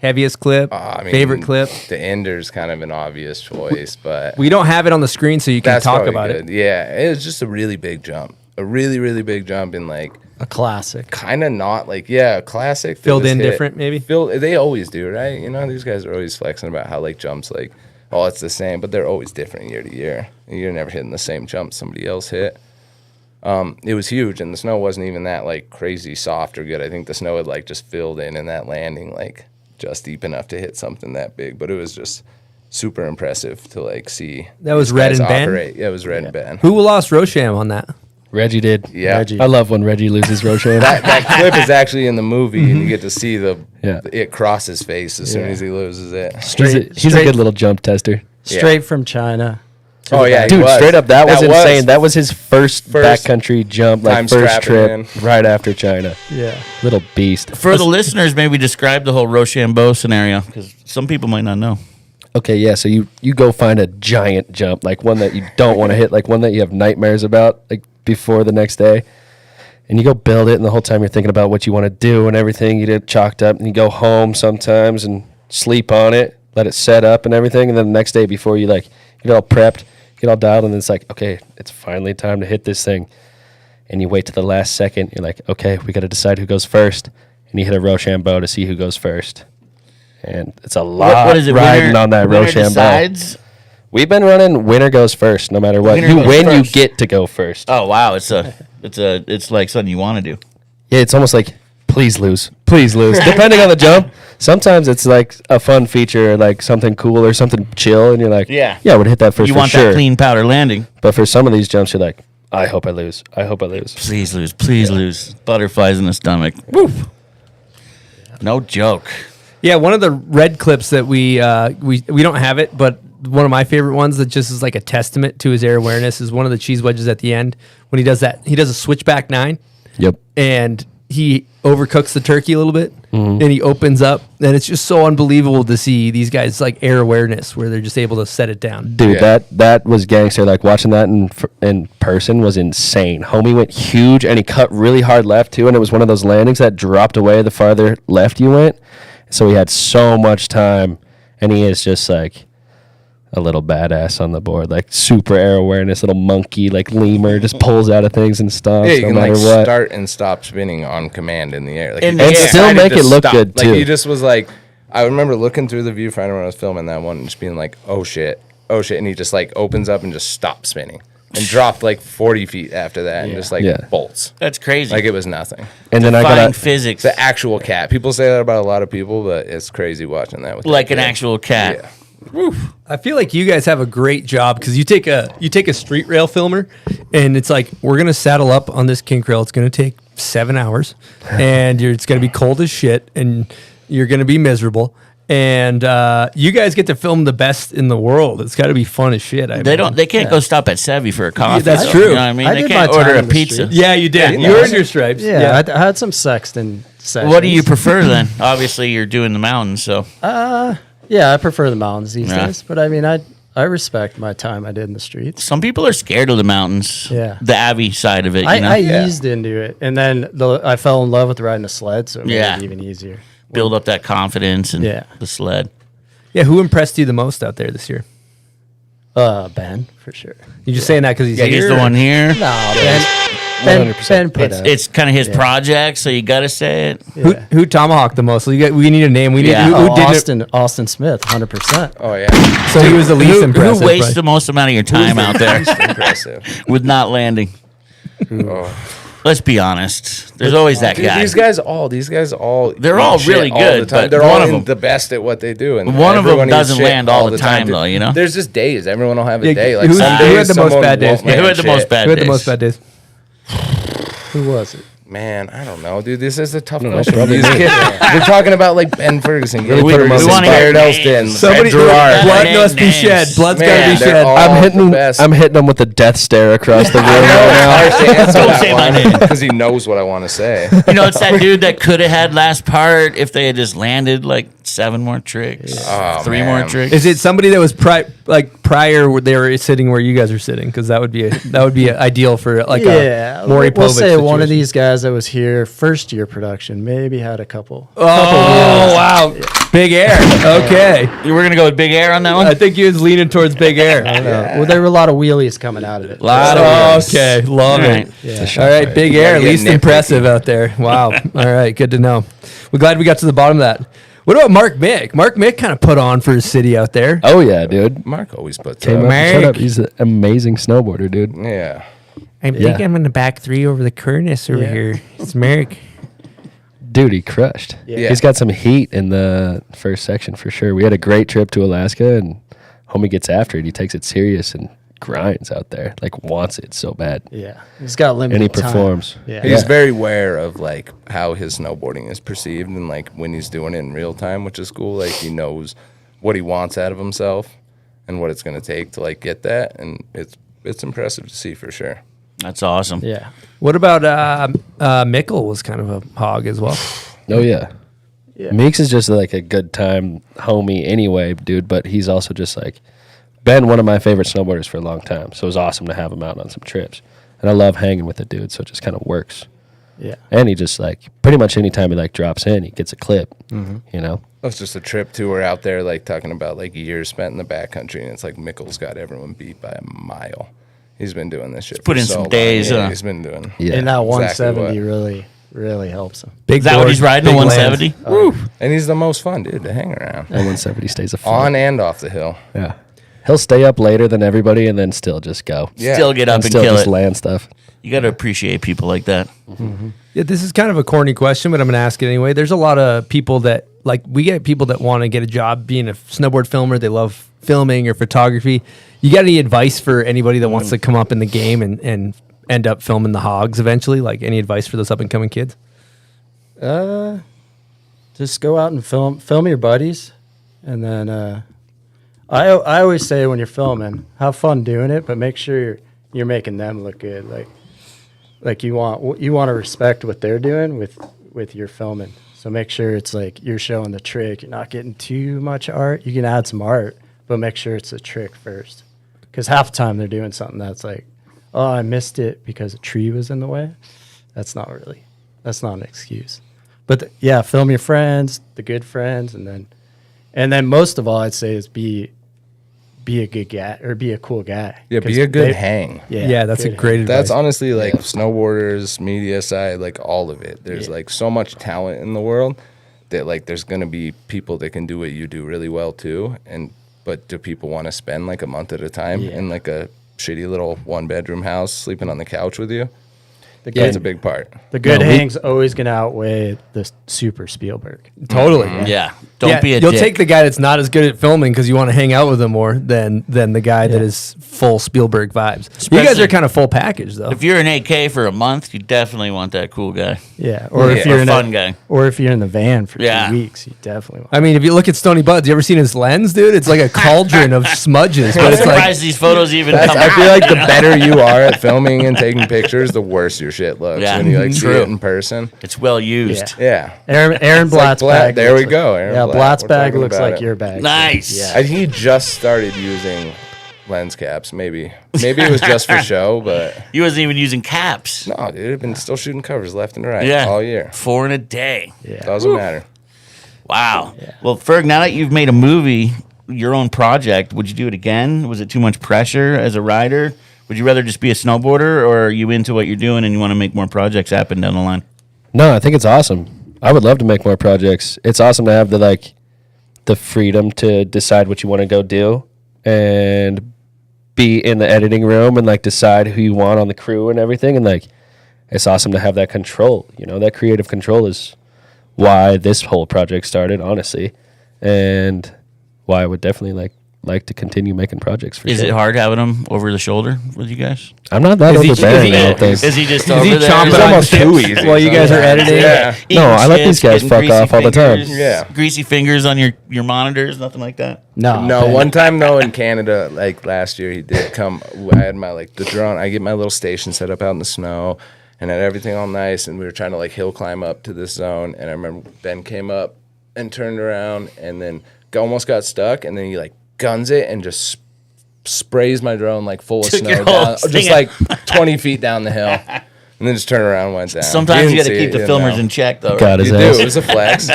Heaviest clip, I mean, favorite clip. The Ender's kind of an obvious choice, but We don't have it on the screen, so you can that's talk probably about good. it. Yeah, it was just a really big jump. A really, really big jump in like A classic. kind of not like, yeah, classic. that Filled was in hit. different, maybe? They always do, right? You know, these guys are always flexing about how like jumps like, oh, it's the same, but they're always different year to year. You're never hitting the same jump somebody else hit. It was huge, and the snow wasn't even that like crazy soft or good. I think the snow had like just filled in that landing like just deep enough to hit something that big. But it was just super impressive to like see. That was these Red guys and Ben? operate. Yeah, it was Red and Ben. Who lost Rosham on that? Reggie did. Yeah. Reggie. I love when Reggie loses Roshan. That clip is actually in the movie, and you get to see Yeah. it cross his face as soon as he loses it. He's a good little jump tester. Straight from China. Oh yeah, he Dude, was. straight up, that was insane. That was his first First backcountry jump, like time first strapping trip, right after China. Yeah. Little beast. For the listeners, maybe describe the whole Rochambeau scenario, because some people might not know. Okay, yeah, so you go find a giant jump, like one that you don't want to hit, like one that you have nightmares about, like before the next day. And you go build it, and the whole time you're thinking about what you want to do and everything. You get it chalked up, and you go home sometimes and sleep on it, let it set up and everything. And then the next day before you like get all prepped, get all dialed, and then it's like, okay, it's finally time to hit this thing. And you wait to the last second. You're like, okay, we got to decide who goes first. And you hit a Rochambeau to see who goes first. And it's a lot What is it? riding Winner, on that winner Rochambeau. decides? We've been running winner goes first, no matter what. Winner You goes win, first. you get to go first. Oh wow, it's like something you want to do. Yeah, it's almost like please lose, depending on the jump. Sometimes it's like a fun feature, like something cool or something chill, and you're like, Yeah. I would hit that first You for want sure. that clean powder landing. But for some of these jumps, you're like, I hope I lose. Please lose. Please lose. Butterflies in the stomach. Woo. No joke. Yeah, one of the red clips that we don't have it, but one of my favorite ones that just is like a testament to his air awareness is one of the cheese wedges at the end when he does that. He does a switchback 9. Yep. And he overcooks the turkey a little bit, and he opens up, and it's just so unbelievable to see these guys like air awareness where they're just able to set it down. Dude, Yeah. that was gangster. Like watching that in person was insane. Homie went huge, and he cut really hard left too, and it was one of those landings that dropped away the farther left you went. So he had so much time, and he is just like a little badass on the board, like super air awareness, little monkey, like lemur, just pulls out of things and stomps Yeah, you no can matter like what. start and stop spinning on command in the air. Like In he the just air. And still decided make to it look stop. good, Like too. he just was like, I remember looking through the viewfinder when I was filming that one and just being like, oh shit, and he just like opens up and just stops spinning and dropped like 40 feet after that and just like Yeah. bolts. That's crazy. Like it was nothing. And then I Defying got physics. It's an actual cat. People say that about a lot of people, but it's crazy watching that with Like that an kid. actual cat. Yeah. I feel like you guys have a great job because you take a street rail filmer, and it's like we're gonna saddle up on this kink rail. It's gonna take 7 hours, and it's gonna be cold as shit, and you're gonna be miserable. And you guys get to film the best in the world. It's got to be fun as shit. They can't go stop at Savvy for a coffee. that's though. true. You know what I mean? I They did can't my order time a in the pizza. streets. Yeah, you did. Yeah, You no. earned your stripes. Yeah, I had some sexton sessions. What do you prefer then? Obviously, you're doing the mountains, so Yeah, I prefer the mountains these Yeah. days. But I mean, I respect my time I did in the streets. some people are scared of the mountains. Yeah. The Abbey side of it. You know? I eased into it, and then I fell in love with riding a sled, so it made Yeah. it even easier. Build up that confidence and Yeah. the sled. Yeah, who impressed you the most out there this year? Ben, for sure. You just saying that because he's Yeah, here? he's the one here. No, Ben. Ben put out. It's kind of his project, so you got to say it. Who tomahawked the most? So we need a name. We need Yeah. who did it? Austin Smith, 100%. Oh yeah, So he was the least impressive. Who wastes right? the most amount of your time out there impressive. with not landing? Oh. Let's be honest. There's always that Dude, guy. these guys all They're eat all shit really all good, the time. but They're one all of them- the best at what they do, and One of them everyone eats doesn't shit land all the time, dude. though, you know? There's just days. Everyone will have a Yeah, day. Like who some had days, the most someone bad days? won't Yeah, Who land had the shit. most bad Who had the days? most bad days? Who was it? Man, I don't know, dude. This is a tough know, question. probably These me. kids, we're talking about like Ben Ferguson, Gabe put him on Ferguson, the spot. Jared Names. Elston, Somebody, Ed Gerard. blood Name must be names. shed. Blood's Man, gotta be they're shed. all I'm the hitting. best. I'm hitting him with the death stare across the room I know, right it's now. hard to answer Don't that say my one name. because he knows what I want to say. You know, it's that dude that could have had last part if they had just landed like 7 more tricks, Oh, 3 man. more tricks. Is it somebody that was prior where they were sitting where you guys are sitting? Because that would be ideal for like a Maury we'll Povich say one of situation. these guys that was here first year production maybe had a couple. Oh wow, Big Air. Okay, We're going to go with Big Air on that one? I think he was leaning towards Big Air. Well, there were a lot of wheelies coming out of it. Lot of Okay, love All it. right. Yeah. All right, Big Air, gotta get least nitpicky. impressive out there. Wow. All right, good to know. We're glad we got to the bottom of that. What about Mark Mick? Mark Mick kind of put on for his city out there. Oh yeah, dude. Mark always puts Came up. up and shut Mark. up. He's an amazing snowboarder, dude. Yeah. I think Yeah. I'm in the back 3 over the Kernis over Yeah. here. It's Merrick. Dude, he crushed. Yeah. He's got some heat in the first section for sure. We had a great trip to Alaska, and homie gets after it. He takes it serious and grinds out there, like wants it so bad. Yeah, he's got limited And he time. performs. Yeah, He's Yeah. very aware of like how his snowboarding is perceived and like when he's doing it in real time, which is cool. Like he knows what he wants out of himself and what it's going to take to like get that, and it's impressive to see for sure. That's awesome. yeah. What about Mickle was kind of a hog as well. Oh yeah. Yeah. Meeks is just like a good time homie anyway, dude, but he's also just like been one of my favorite snowboarders for a long time. So it was awesome to have him out on some trips. And I love hanging with the dude, so it just kind of works. Yeah. And he just like pretty much anytime he like drops in, he gets a clip. You know? That's just a trip too. We're out there like talking about like years spent in the backcountry, and it's like Mickle's got everyone beat by a mile. He's been doing this shit. put for in so some long. days, Yeah, huh? he's been doing. Yeah. And that Exactly 170 really helps him. Big Is that what board, he's riding, a big 170? lands. And he's the most fun dude to hang around. And 170 stays afloat. On and off the hill. Yeah. He'll stay up later than everybody and then still just go. Yeah. Still get up and still kill just it. land stuff. You got to appreciate people like that. Yeah, this is kind of a corny question, but I'm going to ask it anyway. There's a lot of people that, like, we get people that want to get a job being a snowboard filmer. They love filming or photography. You got any advice for anybody that wants to come up in the game and end up filming the hogs eventually? Like, any advice for those up and coming kids? Just go out and film your buddies, and then I always say when you're filming, have fun doing it, but make sure you're making them look good. Like you want to respect what they're doing with your filming. So make sure it's like you're showing the trick. You're not getting too much art. You can add some art, but make sure it's a trick first. Because half the time they're doing something that's like, oh, I missed it because a tree was in the way. That's not an excuse. But yeah, film your friends, the good friends, and then most of all, I'd say is be a good guy or be a cool guy. Yeah, 'Cause be a good they- hang. Yeah, that's a good great advice. That's honestly like snowboarders, media side, like all of it. There's like so much talent in the world that like there's gonna be people that can do what you do really well too. But do people want to spend like a month at a time in like a shitty little 1-bedroom house sleeping on the couch with you? That's a big part. The good hang's always going to outweigh the super Spielberg. Totally. Yeah. Don't be a You'll dick. take the guy that's not as good at filming because you want to hang out with him more than the guy that is full Spielberg vibes. You guys Especially- are kind of full package though. If you're an AK for a month, you definitely want that cool guy. Yeah, or if Yeah. you're Or in fun guy. or if you're in the van for Yeah. 2 weeks, you definitely want. I mean, if you look at Stony Buds, you ever seen his lens, dude? It's like a cauldron of smudges, but I'm it's like surprised these photos even come I out. feel like the better you are at filming and taking pictures, the worse your shit looks Yeah. when you like see True. it in person. It's well used. Yeah. Aaron like Blatt's Blatt- bag. there looks we go, Aaron Yeah, Blatt. Blatt's We're bag talking looks about like it. your bag. Nice. Yeah. He just started using lens caps. Maybe it was just for show, but He wasn't even using caps. no, dude, I've been still shooting covers left and right Yeah. all year. 4 in a day. Yeah. Doesn't matter. Wow. Well, Ferg, now that you've made a movie, your own project, would you do it again? Was it too much pressure as a writer? Would you rather just be a snowboarder, or are you into what you're doing and you want to make more projects happen down the line? No, I think it's awesome. I would love to make more projects. It's awesome to have the freedom to decide what you want to go do and be in the editing room and decide who you want on the crew and everything. And it's awesome to have that control. That creative control is why this whole project started, honestly, and why I would definitely like to continue making projects for Is sure. it hard having him over the shoulder with you guys? I'm not that overbearing, I don't think. Is he just Is over he there? chomping He's on almost chips too easy while you guys are sometimes. editing? Yeah. eating No, I let chips, these guys getting fuck greasy off all the time. fingers, Yeah. Greasy fingers on your monitors, nothing like that. No, one time though in Canada, last year, he did come. I had my the drone. I get my little station set up out in the snow, and had everything all nice. And we were trying to hill climb up to this zone. And I remember Ben came up and turned around, and then almost got stuck. And then he guns it and just sprays my drone full of Took snow your down, whole just thing. 20 feet down the hill, and then just turned around and went down. Sometimes you got didn't to see keep the it, filmers know. in check, though. Got Right? his You ass. do. It was a flex.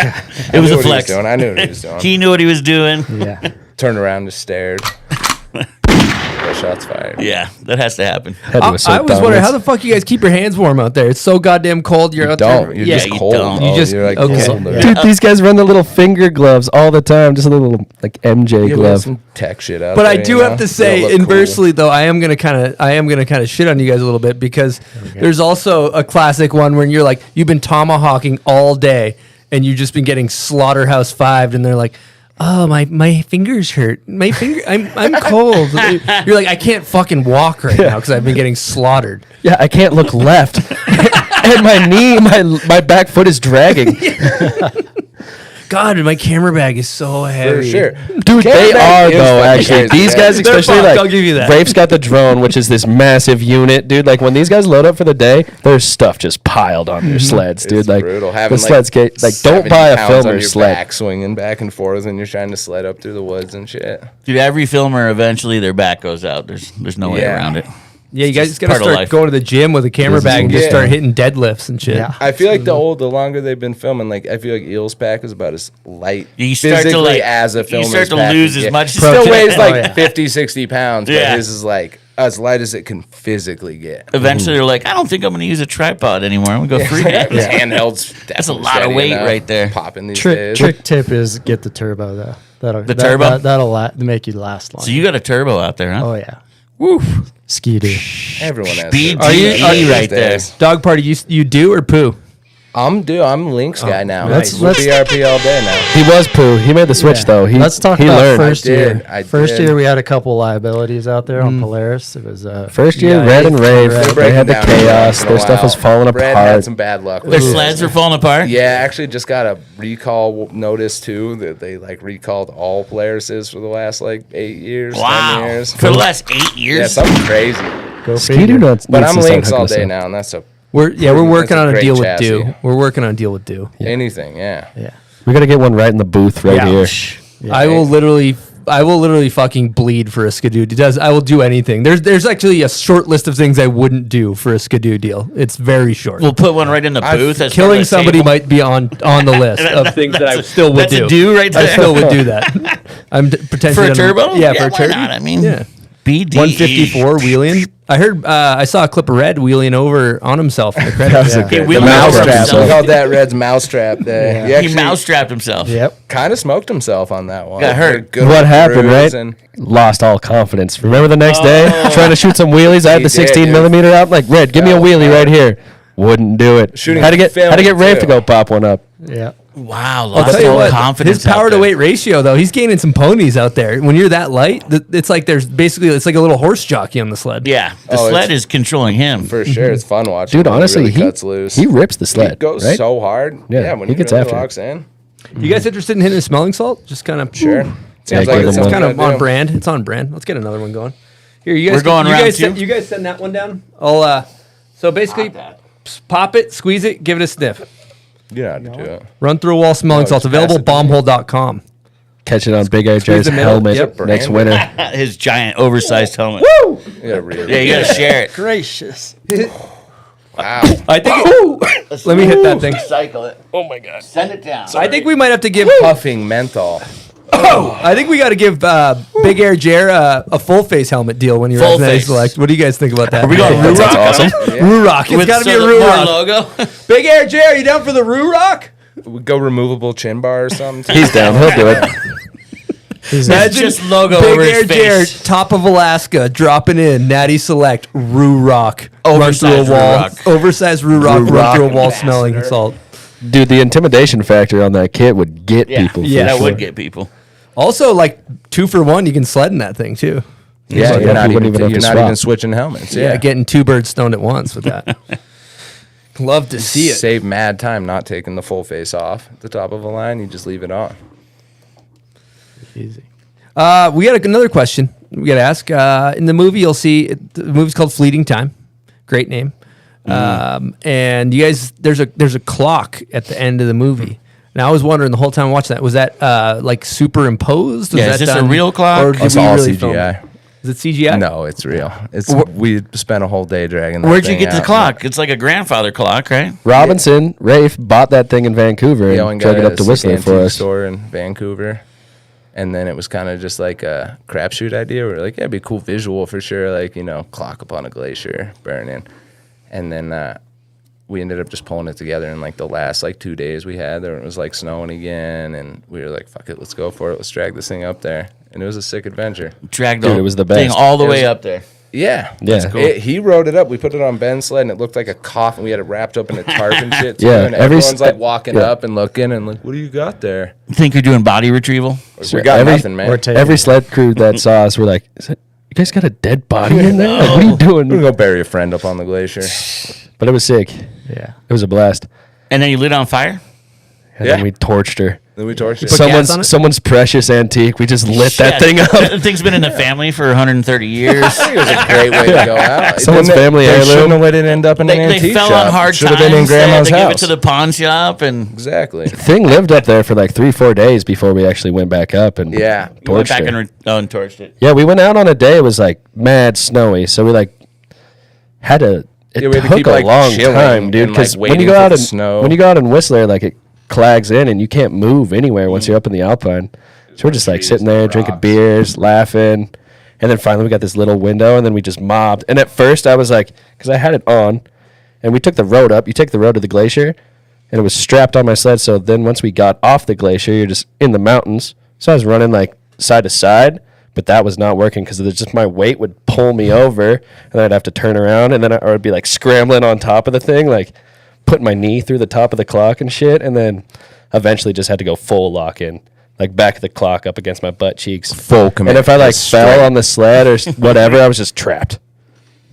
It was a flex. I knew what he was doing. He knew what he was doing. Yeah. Turned around, just stared. Shots fired. Yeah, that has to happen. Had to I assert was wondering how dominance. the fuck you guys keep your hands warm out there. It's so goddamn cold. You're You out don't. there. You're Yeah, just you cold. don't. You just- you're okay. colder. Dude, these guys run the little finger gloves all the time. Just a little MJ Yeah, we got glove. some tech shit out But there. I do you have know? to They say, don't look inversely though, I am gonna kind of shit on you guys a little bit because there's also a classic one where you're you've been tomahawking all day and you've just been getting slaughterhouse fived, and they're like, oh, my fingers hurt. My finger, I'm cold. You're like, I can't fucking walk right now because I've been getting slaughtered. Yeah, I can't look left. And my back foot is dragging. God, my camera bag is so For heavy. sure. Dude, they bag are is though. fucking Actually, crazy. these guys, They're especially fucked, I'll give you that. Rafe's got the drone, which is this massive unit, dude. When these guys load up for the day, there's stuff just piled on their sleds, dude. It's brutal. The Having sleds get don't 70 buy a pounds on filmer's your sled. back, swinging back and forth, and you're trying to sled up through the woods and shit. Dude, every filmer eventually their back goes out. There's no way Yeah. around it. Yeah, you guys just gotta part of start life. going to the gym with a camera bag and just Yeah. start hitting deadlifts and shit. Yeah. I feel like the longer they've been filming, I feel like Eeles pack is about as light You start to physically as a you filmer's start to pack lose can as get. much. Still weighs Oh, yeah. 50, 60 pounds, Yeah. but his is as light as it can physically get. Eventually, they're like, I don't think I'm going to use a tripod anymore. I'm going to go free. His handheld's That's a definitely lot of steady weight enough, right there. Popping these Trick days. trick tip is get the turbo though. turbo? That'll make you last long. So you got a turbo out there, huh? Oh yeah. Woo. Ski-doo. Everyone has BGE turbos right these there. days. Dog party, you do or poo? I'm Lynx guy now. Let's- Let's BRP all day now. He was poo. He made the switch Yeah. though. Let's talk he about learned. first I year. did, I First did. year we had a couple liabilities out there on Polaris. It was First year, yeah, Red and Rave. Red. They Breaking had the down chaos. in a Their stuff while. was falling Brad apart. had some bad luck. with Their it. sleds are falling apart? Yeah, actually just got a recall notice too that they recalled all Polarises for the last 8 years, 10 Wow. years. For the last 8 Yeah, years? something crazy. Go Ski-Doo figure. nuts. But needs I'm to start Lynx all hooking day us now, and that's We're working that's a on a great deal with chassis. do. We're working on a deal with do. anything. Yeah. Yeah. up. We gotta get one right in the booth right here. Yeah. I will literally fucking bleed for a skidoo. I will do anything. There's actually a short list of things I wouldn't do for a skidoo deal. It's very short. We'll put one right in the booth. as part Killing of the somebody table. might be on the list of things that I still would that's do. a do right I there. still would do that. I'm potentially For a turbo? Yeah, for a why turbo. not? I mean, Yeah. BDE. 154 wheeling. I heard. I saw a clip of Red wheeling over on himself in the credit. That was a Yeah. good. we The went over mousetrap. himself. We called that Red's mousetrap day. Yeah. He mousetrapped himself. Yep. kind of smoked himself on that one. Got hurt. Good What old happened, bruise right? and- Lost all confidence. Remember the next day, trying to shoot some wheelies. I had He the did, 16 dude. millimeter out. I'm like, Red, give me a That was wheelie bad. right here. Wouldn't do it. Shooting Had to get film, Rafe too. to go pop one up. Yeah. Wow, I'll lost tell you all what, confidence. his power out to there. weight ratio though, he's gaining some ponies out there. When you're that light, it's like there's basically it's like a little horse jockey on the sled. Yeah, the Oh, sled it's- is controlling him. For sure, it's fun watching. Dude, when honestly, he really cuts loose. he rips the He sled. goes right? so hard. Yeah, when he gets really after it. locks in. You guys interested in hitting a smelling salt? Just kind of Sure. Seems give him It's one. kind of good on idea. brand. It's on brand. Let's get another one going. Here, you guys. We're going you round guys two? You guys send that one down. I'll. So basically, pop it, squeeze it, give it a sniff. You know how to do it. Run through a wall smelling No, salts. just Available pass it to me. bombhole.com. Catch it on Big Air Jerry's the middle. helmet Yep. next Brand. winter. His giant oversized helmet. You gotta read Yeah, you gotta share it. Gracious. Wow. I think. Let me hit that thing. Cycle it. Oh my god. Send it down. I think we might have to give. Puffing menthol. I think we got to give Big Air Jer a full face helmet deal when you're Full at Natty face. Select. What do you guys think about that? Are we going Roo Rock? awesome. Roo Rock. It's got to be a Roo Rock. logo. Big Air Jer, you down for the Roo Rock? We go removable chin bar or something. He's down. He'll do it. Imagine just logo Big over his Air Jer, face. top of Alaska, dropping in Natty Select Roo Rock. Run through a Oversized Roo wall. Rock. Oversized Roo Rock. Run Rock through a wall ambassador. smelling salt. Dude, the intimidation factor on that kit would get people. Yeah, for that sure. would get people. Also, like 2 for 1, you can sled in that thing too. Yeah, Like, you're not you wouldn't even, have you're to not swap. even switching helmets. Yeah, Yeah, getting 2 birds stoned at once with that. Love to see it. Save mad time not taking the full face off at the top of a line. You just leave it on. Easy. We got another question we got to ask. In the movie, you'll see the movie's called Fleeting Time. Great name. And you guys, there's a clock at the end of the movie. And I was wondering the whole time watching that, was that like superimposed? Was Yeah, that is this a done- real clock? Or did It's we all really film CGI. it? Is it CGI? No, it's real. We spent a whole day dragging that Where'd you thing get the out. clock? It's like a grandfather clock, right? Robinson, Rafe bought that thing in Vancouver Yeah, and and drug got it up to a Whistler sick for antique us. store in Vancouver. And then it was kind of just like a crapshoot idea. We were like, yeah, it'd be a cool visual for sure. Like, clock upon a glacier burning. And then we ended up just pulling it together in like the last like 2 days we had there. It was like snowing again. And we were like, fuck it, let's go for it. Let's drag this thing up there. And it was a sick adventure. Dragged Dude, the it was the thing best. all the It way was- up there. Yeah. Yeah. That's cool. He rode it up. We put it on Ben's sled and it looked like a coffin. We had it wrapped up in a tarp and shit too. Yeah, And every everyone's like st- walking yeah. up and looking and like, what do you got there? Think you're doing body retrieval? We got every- nothing, man. We're taking Every sled crew that saw us were like, you guys got a dead body in there? Like, what are you We're gonna doing? go bury a friend up on the glacier. But it was sick. Yeah. It was a blast. And then you lit on fire? And Yeah. then we torched her. Then we torched it. gas on it? Someone's precious antique. We just lit that thing up. The thing's been in the family for 130 years. I think it was a great way to go out. Someone's Didn't it- family they heirloom. shouldn't have let it end up in an They antique fell shop. on hard Should times. have been in They had grandma's to give it house. to the pawn shop, and Exactly. Thing lived up there for like 3-4 days before we actually went back up and Yeah. we went torched back her. and torched it. Yeah, we went out on a day. It was like mad snowy, so we like had to. It Yeah, we had to took keep, a like, long chilling time, dude. and, like, Because when waiting you go for out the in snow. when you go out in Whistler, like it clags in and you can't move anywhere once you're up in the Alpine. So we're just like sitting there drinking rocks. beers, laughing, and then finally we got this little window, and then we just mobbed. And at first I was like, because I had it on, and we took the road up. You take the road to the glacier, and it was strapped on my sled. So then once we got off the glacier, you're just in the mountains. So I was running like side to side, but that was not working because just my weight would pull me over, and then I'd have to turn around, and then I would be like scrambling on top of the thing, like putting my knee through the top of the clock and shit, and then eventually just had to go full lock in, like back of the clock up against my butt cheeks. Full commit. And if I like Just fell straight. on the sled or whatever, I was just trapped.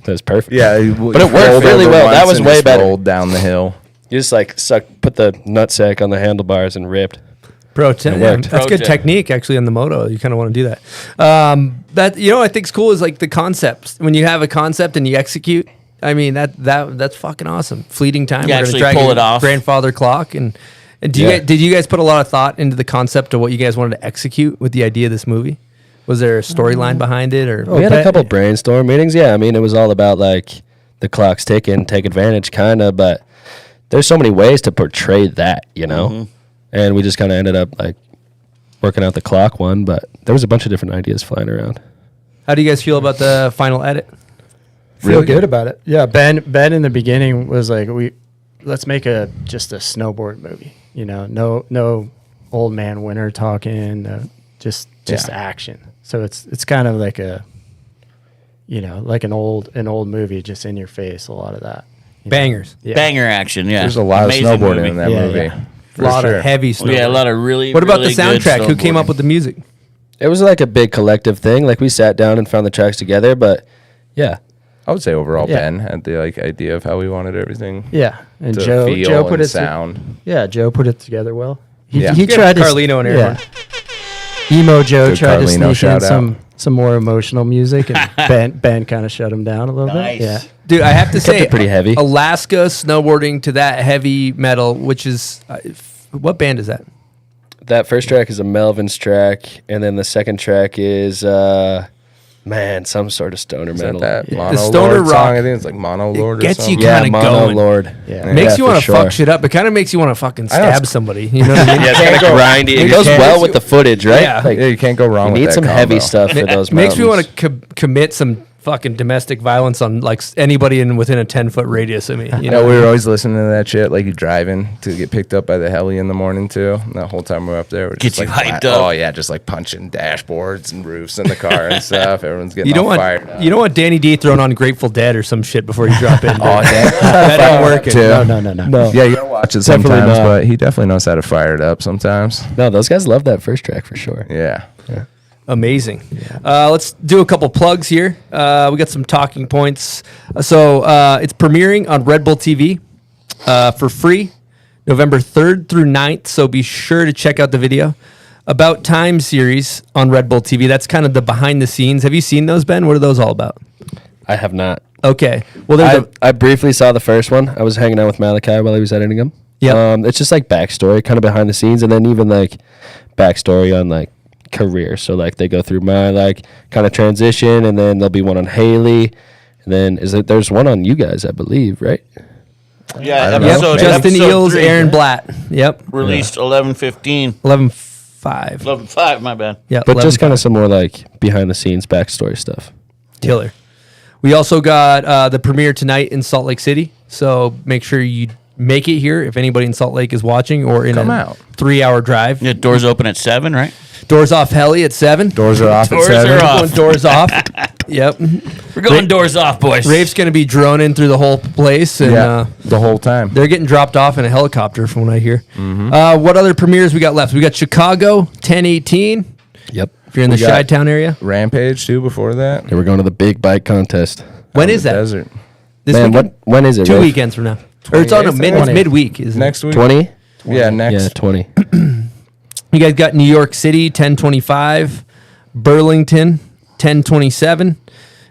That was perfect. Yeah. But it worked really well. That was way better. Rolled down the hill. You just like put the nutsack on the handlebars and ripped. Bro, worked. that's Pro good tip. technique actually on the moto. You kind of want to do that. That I think's cool is like the concepts. When you have a concept and you execute, I mean that's fucking awesome. Fleeting time. You We're gonna actually drag pull your it off. Grandfather clock and did you guys put a lot of thought into the concept of what you guys wanted to execute with the idea of this movie? Was there a storyline behind it or? We had a couple brainstorm meetings. Yeah, I mean, it was all about like the clock's ticking, take advantage, kind of. But there's so many ways to portray that, And we just kind of ended up like working out the clock one. But there was a bunch of different ideas flying around. How do you guys feel about the final edit? Feel good about it. Yeah, Ben in the beginning was like, let's make just a snowboard movie. No old man winter talking, just action. So it's kind of like like an old movie, just in your face. A lot of that. Bangers. Yeah. Banger action, yeah. There's a lot Amazing of snowboarding movie. in that Yeah, movie. yeah. A lot of heavy snow. Yeah, a lot of really. What about really the good soundtrack? Who came up snowboarding. with the music? It was like a big collective thing. Like we sat down and found the tracks together. But yeah, I would say overall, Yeah. Ben had the idea of how we wanted everything Yeah, and to Joe feel put and it. sound. Joe put it together well. Yeah. He Give tried to Carlino an air horn. Emo Joe Good tried to Carlino sneak in shout out. some more emotional music, and Ben kind of shut him down a little Nice. bit. Yeah. Dude, I have to say, it pretty heavy. Alaska snowboarding to that heavy metal, which is what band is that? that first track is a Melvin's track, and then the second track is Man, some sort of stoner Is metal. that The Mono stoner Lord rock, song? I think it's like Mono Lord or gets you something. Yeah, kinda Mono going. Lord. Yeah. Makes you for want to sure. fuck shit up. It kind of makes you want to fucking I know stab somebody. You know what I mean? Yeah, it's kind of grindy. It goes can't- well with the footage, right? Yeah. Like, Yeah, you can't go wrong you with need that some heavy combo. stuff for those Makes me want mountains. to commit some fucking domestic violence on like anybody within a 10-foot radius of me. You know, Yeah, we were always listening to that shit, like you driving to get picked up by the heli in the morning too. And that whole time we're up there, we're Get just you like hyped up. Oh yeah, just like punching dashboards and roofs in the car and stuff. Everyone's getting you don't all want fired up. you don't want Danny D throwing on Grateful Dead or some shit before you drop in. Oh, damn. that ain't working. Too. No. Yeah, you gotta watch it Definitely sometimes, not. but he definitely knows how to fire it up sometimes. No, those guys love that first track for sure. Yeah. Amazing. Let's do a couple plugs here. We got some talking points. It's premiering on Red Bull TV for free November 3rd through 9th. So be sure to check out the video. About Time series on Red Bull TV. That's kind of the behind the scenes. Have you seen those, Ben? What are those all about? I have not. Okay. Well, there's I briefly saw the first one. I was hanging out with Malachi while he was editing them. Yep. It's just like backstory, kind of behind the scenes, and then even like backstory on like career. So like they go through my like kind of transition, and then there'll be one on Haley, and then there's one on you guys, I believe, right? Yeah, don't know. Yep. episode, Justin episode Eeles, 3, Aaron Blatt. Yep. released 11/15, 11-5. 11/5. My bad. Yeah. But just kind of some more like behind the scenes backstory stuff. Killer. We also got the premiere tonight in Salt Lake City. So make sure you make it here if anybody in Salt Lake is watching or in Come a out. 3-hour drive. Yeah, doors open at 7, right? Doors off heli at 7. Doors are off Doors at 7. are off. Going doors off. Yep. We're going doors off, boys. Rafe's going to be droning through the whole place. And Yeah, the whole time. they're getting dropped off in a helicopter from what I hear. What other premieres we got left? We got Chicago, 10/18. Yep. If you're in the We got- Chi-Town area. Rampage too before that. And we're going to the big bike contest. When Out in is the that? Desert. This Man, weekend? when is it? 2 Rafe? weekends from now. Or it's on a 28th, it's 20. midweek. Isn't Next week. 20? Yeah, next. Yeah, 20. You guys got New York City, 10/25. Burlington, 10/27.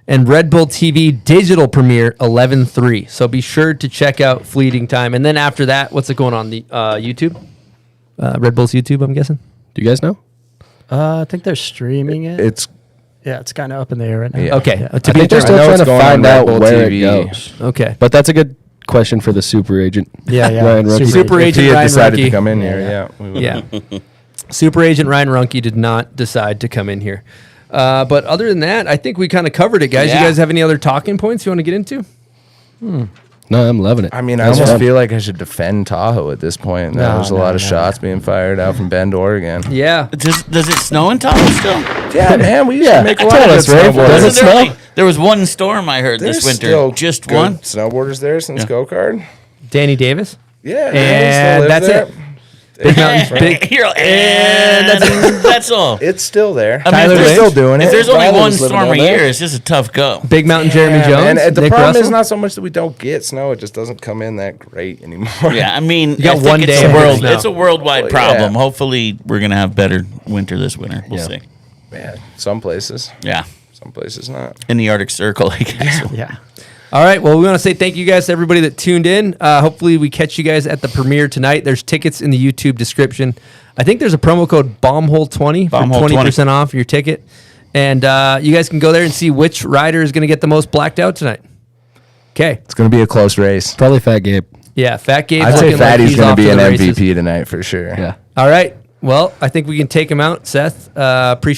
And Red Bull TV digital premiere, 11/3. So be sure to check out Fleeting Time. And then after that, what's it going on? The YouTube? Red Bull's YouTube, I'm guessing? Do you guys know? I think they're streaming it. It's Yeah, it's kind of up in the air right now. Yeah. Okay. Yeah. To I be think they're I still know trying it's to going on find Red out Bull where TV. it goes. okay. But that's a good question for the super agent. Yeah, yeah. Ryan Runkey. Super if agent he had Ryan decided Runkey. to come in here. Yeah, we would. Yeah. Super agent Ryan Runkey did not decide to come in here. But other than that, I think we kind of covered it, guys. Yeah. You guys have any other talking points you want to get into? No, I'm loving it. I mean, I That's almost fun. feel like I should defend Tahoe at this point. There's a lot of shots being fired out from Bend, Oregon. Yeah. Does it snow in Tahoe still? Yeah, man, we used Yeah, to make a tell lot of us, good Rafe. snowboarders. Does it Wasn't there snow? only- There was one storm I heard There's this winter. still Just good one. snowboarders there since Go Kart. Danny Davis. Yeah, And he still lives that's there. it. Big Mountain. Big, You're like, and that's all. It's still there. I mean, if They're there's- still doing it. If there's only Tyler one was living storm a down there. year, it's just a tough go. Big Mountain Jeremy Yeah, Jones. man, the Nick problem Russell. is not so much that we don't get snow; it just doesn't come in that great anymore. Yeah, I mean, got I think one it's day a of world. snow. It's a worldwide Well, problem. yeah. Hopefully, we're gonna have better winter this winter. We'll see. Man, some places, Yeah, some places not. in the Arctic Circle, I guess. Yeah. All right. Well, we want to say thank you guys to everybody that tuned in. Hopefully, we catch you guys at the premiere tonight. There's tickets in the YouTube description. I think there's a promo code BOMBHOLE20 for BOMBHOLE20. 20% off your ticket. And you guys can go there and see which rider is going to get the most blacked out tonight. Okay. It's going to be a close race. Probably Fat Gabe. Yeah. Fat Gabe's I'd say looking like Fatty's he's going off to be to an the MVP races. tonight for sure. Yeah. All right. Well, I think we can take him out, Seth. Appreciate